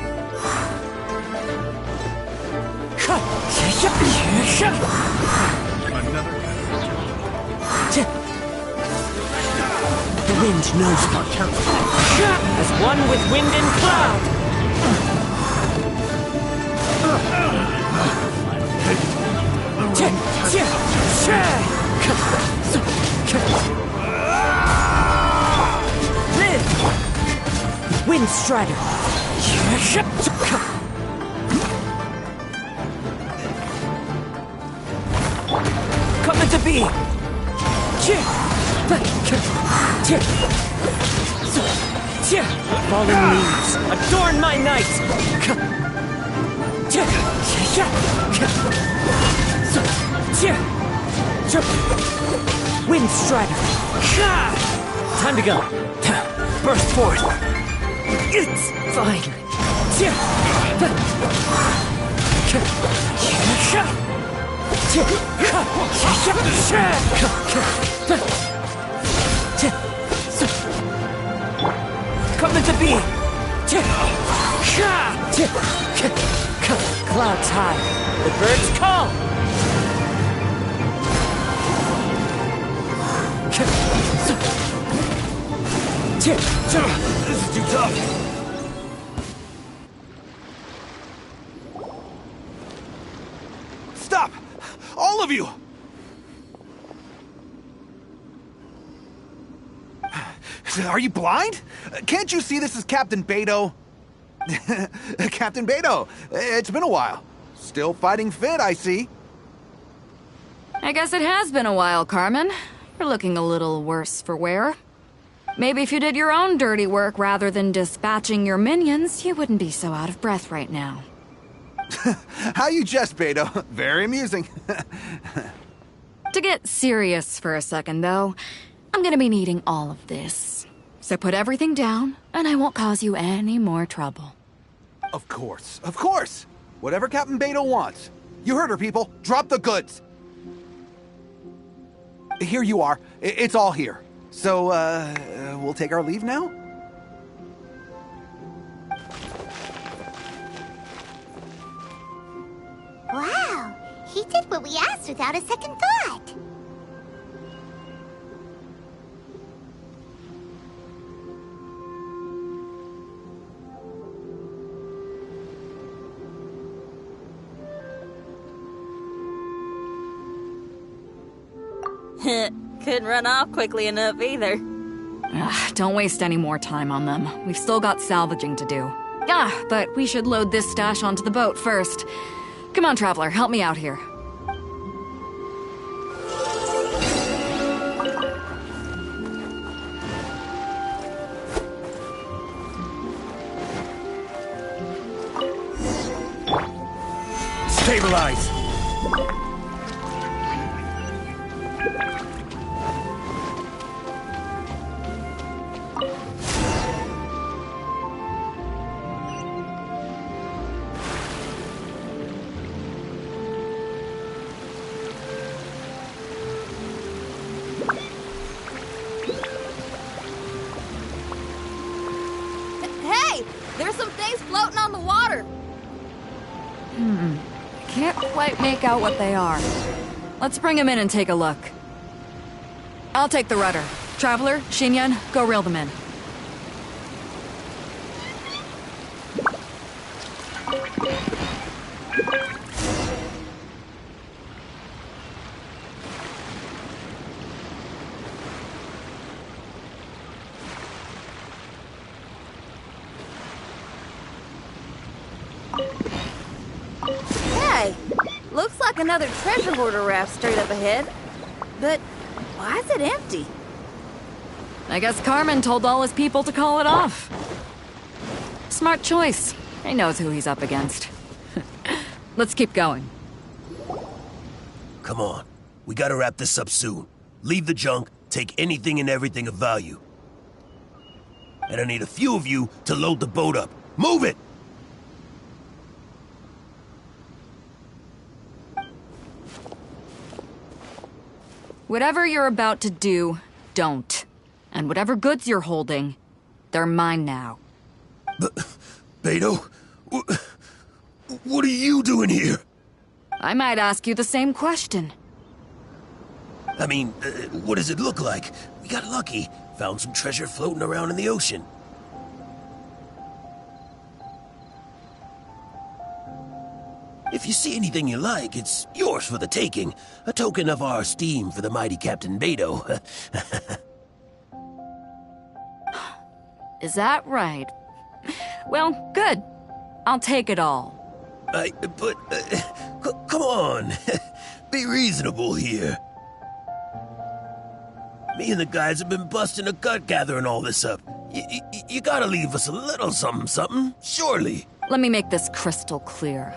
Another.
The wind knows me. As one with wind and cloud! Wind Strider! Coming to be! Fallen leaves, adorn my night! Wind Strider! Time to go! Burst forth! It's fine! Coming to be! Clouds high, the birds call!
This is too tough. Stop! All of you! Are you blind? Can't you see this is Captain Beto? Captain Beto, it's been a while. Still fighting fit, I see.
I guess it has been a while, Carmen. You're looking a little worse for wear. Maybe if you did your own dirty work rather than dispatching your minions, you wouldn't be so out of breath right now.
How you jest, Beto. Very amusing.
To get serious for a second, though, I'm gonna be needing all of this. So put everything down, and I won't cause you any more trouble.
Of course, of course. Whatever Captain Beto wants. You heard her, people. Drop the goods. Here you are. It's all here. So, we'll take our leave now?
Wow, he did what we asked without a second thought.
Couldn't run off quickly enough either.
Don't waste any more time on them. We've still got salvaging to do. But we should load this stash onto the boat first. Come on, Traveler, help me out here.
Stabilize!
Hey! There's some things floating on the water!
Can't quite make out what they are. Let's bring them in and take a look. I'll take the rudder. Traveler, Xinyan, go reel them in.
Hey! Looks like another treasure hoarder raft straight up ahead. But why is it empty?
I guess Carmen told all his people to call it off. Smart choice. He knows who he's up against. Let's keep going.
Come on.
We gotta wrap this up soon. Leave the junk, take anything and everything of value. And I need a few of you to load the boat up. Move it!
Whatever you're about to do, don't. And whatever goods you're holding, they're mine now.
Beto? What are you doing here?
I might ask you the same question.
I mean, what does it look like? We got lucky. Found some treasure floating around in the ocean. If you see anything you like, it's yours for the taking. A token of our esteem for the mighty Captain Beto.
Is that right? Well, good. I'll take it all.
Come on. Be reasonable here. Me and the guys have been busting a gut gathering all this up. You gotta leave us a little something, surely.
Let me make this crystal clear.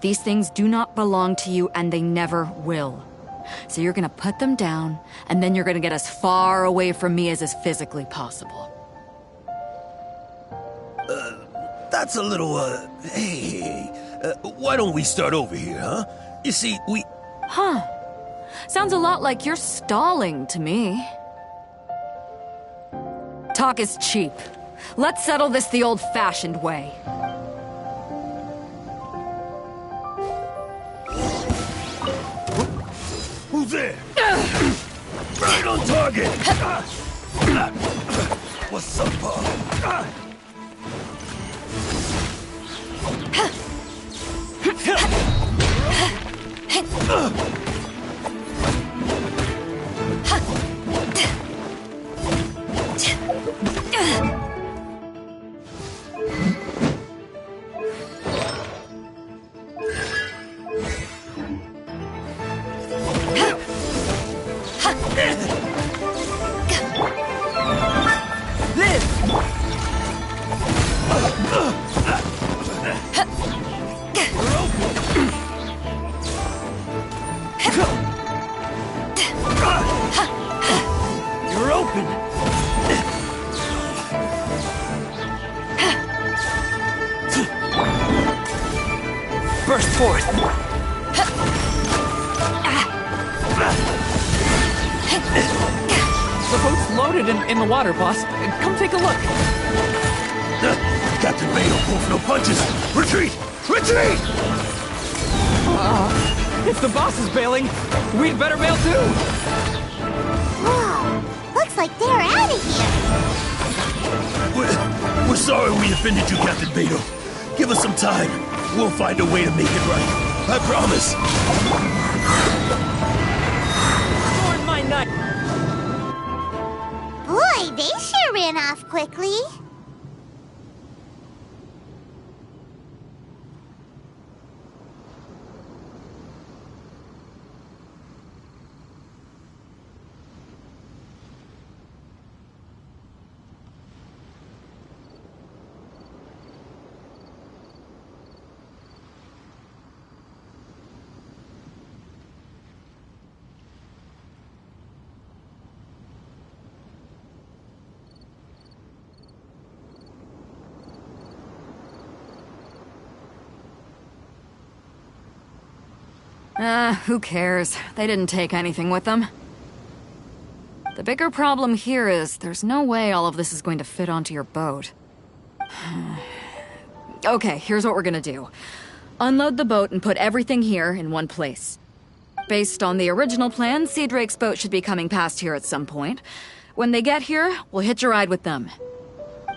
These things do not belong to you, and they never will. So you're gonna put them down, and then you're gonna get as far away from me as is physically possible.
That's a little, hey, why don't we start over here, huh? You see,
Huh. Sounds a lot like you're stalling to me. Talk is cheap. Let's settle this the old-fashioned way.
Who's there? Right on target! What's up, Paul?
You're open! Burst forth! The boat's loaded in the water, boss. Come take a look.
Captain Beto pulls no punches! Retreat! Retreat!
If the boss is bailing, we'd better bail too!
Whoa, looks like they're out of here.
We're sorry we offended you, Captain Beto. Give us some time. We'll find a way to make it right. I promise.
Lord, my nut!
Boy, they sure ran off quickly.
Who cares? They didn't take anything with them. The bigger problem here is there's no way all of this is going to fit onto your boat. Okay, here's what we're gonna do. Unload the boat and put everything here in one place. Based on the original plan, Sea Drake's boat should be coming past here at some point. When they get here, we'll hitch a ride with them.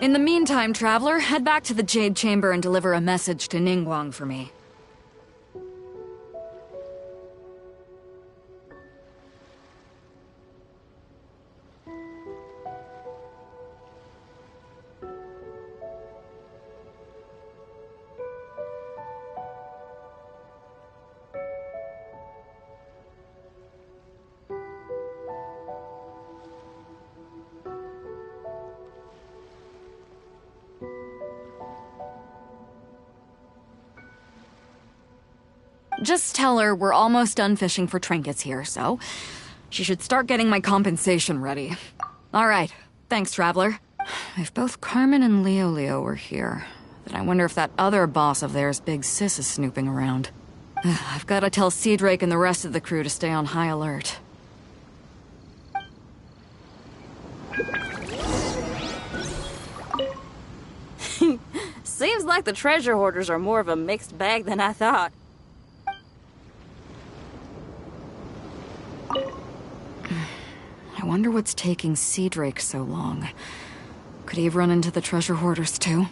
In the meantime, Traveler, head back to the Jade Chamber and deliver a message to Ningguang for me. just tell her we're almost done fishing for trinkets here, so she should start getting my compensation ready. All right. Thanks, Traveler. If both Carmen and Leo were here, then I wonder if that other boss of theirs, Big Sis, is snooping around. I've got to tell Drake and the rest of the crew to stay on high alert.
Seems like the treasure hoarders are more of a mixed bag than I thought.
I wonder what's taking Drake so long. Could he have run into the treasure hoarders too?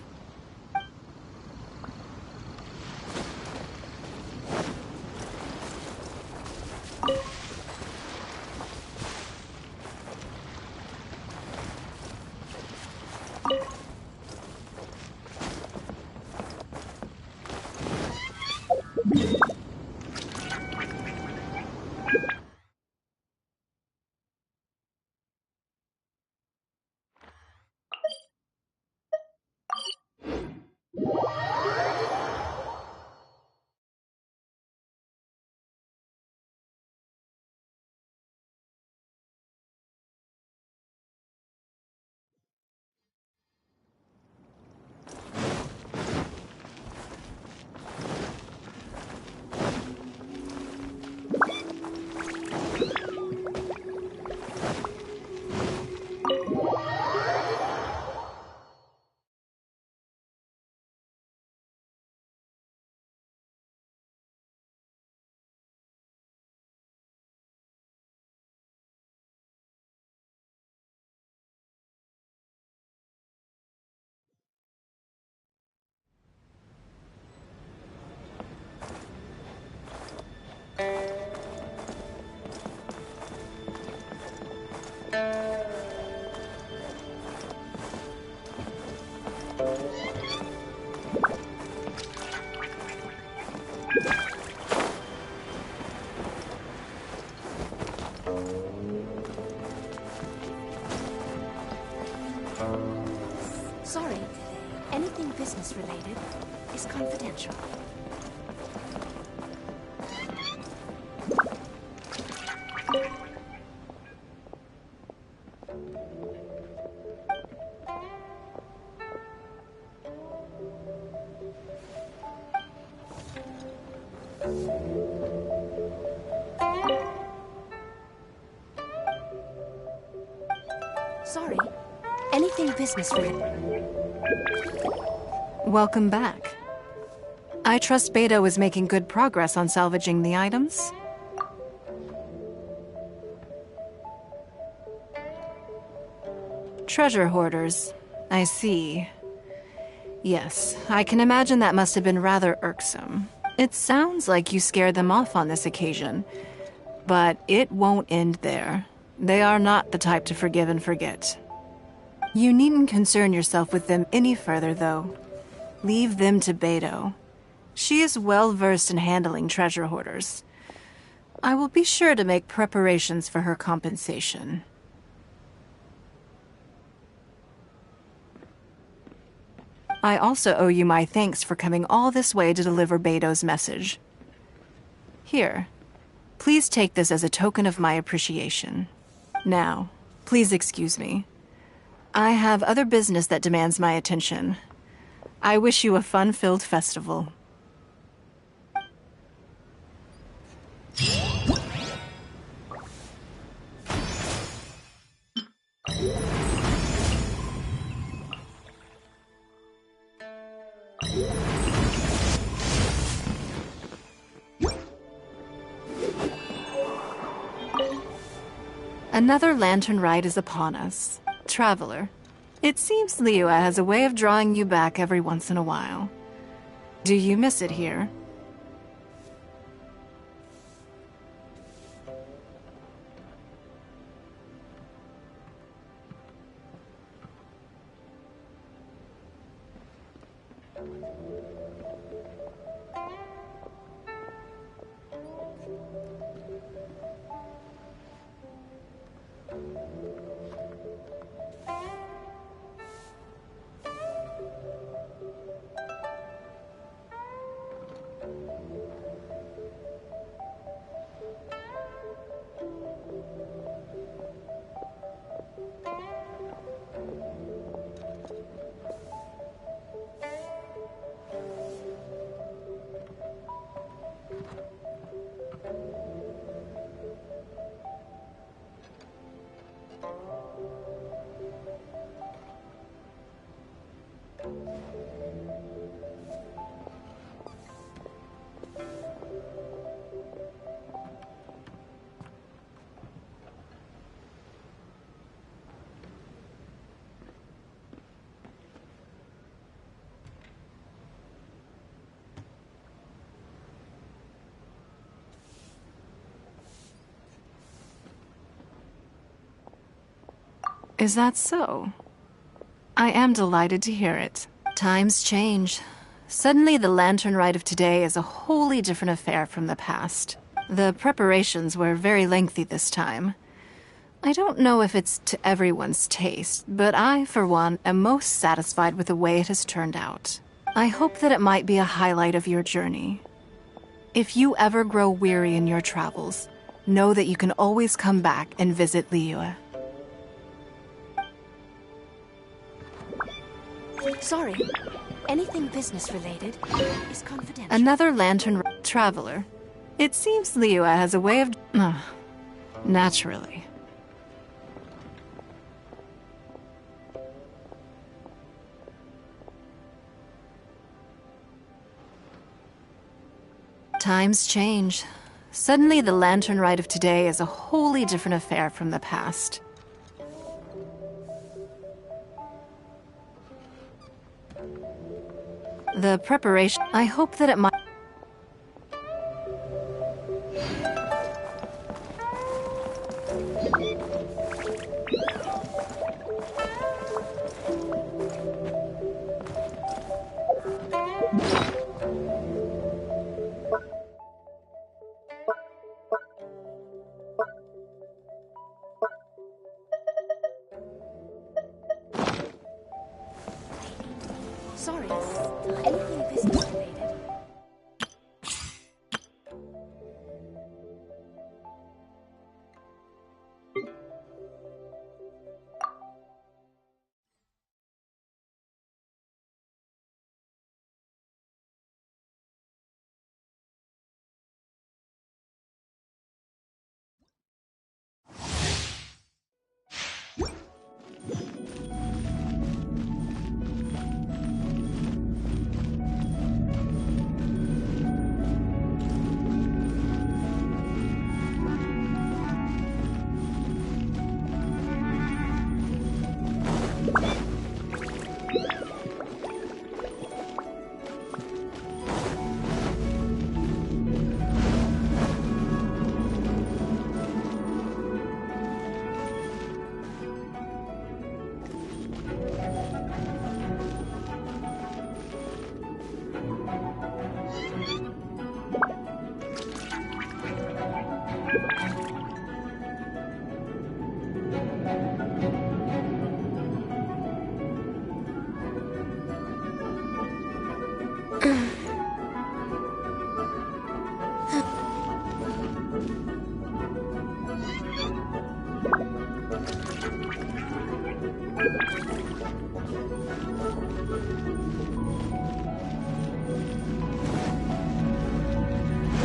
Sorry, anything business-related is confidential. Sorry, anything business-related.
Welcome back. I trust Beto is making good progress on salvaging the items. Treasure hoarders. I see. Yes, I can imagine that must have been rather irksome. It sounds like you scared them off on this occasion. But it won't end there. They are not the type to forgive and forget. You needn't concern yourself with them any further, though. Leave them to Beto. She is well-versed in handling treasure hoarders. I will be sure to make preparations for her compensation. I also owe you my thanks for coming all this way to deliver Beto's message. Here, please take this as a token of my appreciation. Now, please excuse me. I have other business that demands my attention. I wish you a fun-filled festival. Another lantern ride is upon us. Traveler, it seems Liyue has a way of drawing you back every once in a while. Do you miss it here? Is that so? I am delighted to hear it. Times change. Suddenly, the Lantern Rite of today is a wholly different affair from the past. The preparations were very lengthy this time. I don't know if it's to everyone's taste, but I, for one, am most satisfied with the way it has turned out. I hope that it might be a highlight of your journey. If you ever grow weary in your travels, know that you can always come back and visit Liyue.
Sorry. Anything business-related is confidential.
Another Lantern traveler. It seems Liyue has a way of... naturally. Times change. Suddenly, the Lantern Rite of today is a wholly different affair from the past. The preparation... I hope that it might...
Sorry. Anything business-related?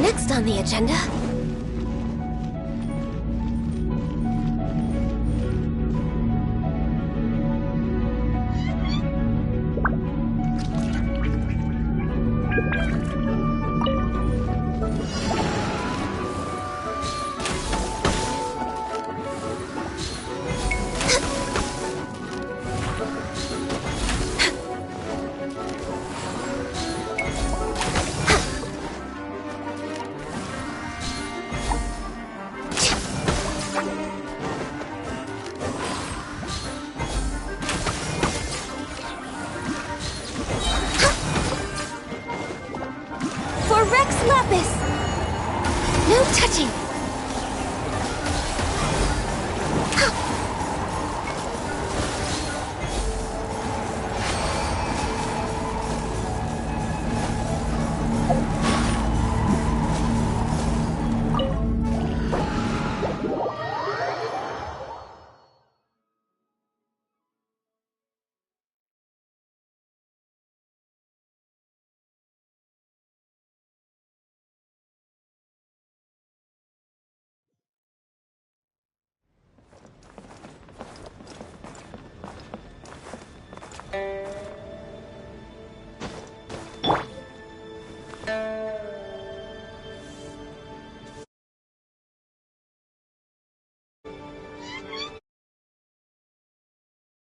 Next on the agenda... For Rex Lapis! No touching!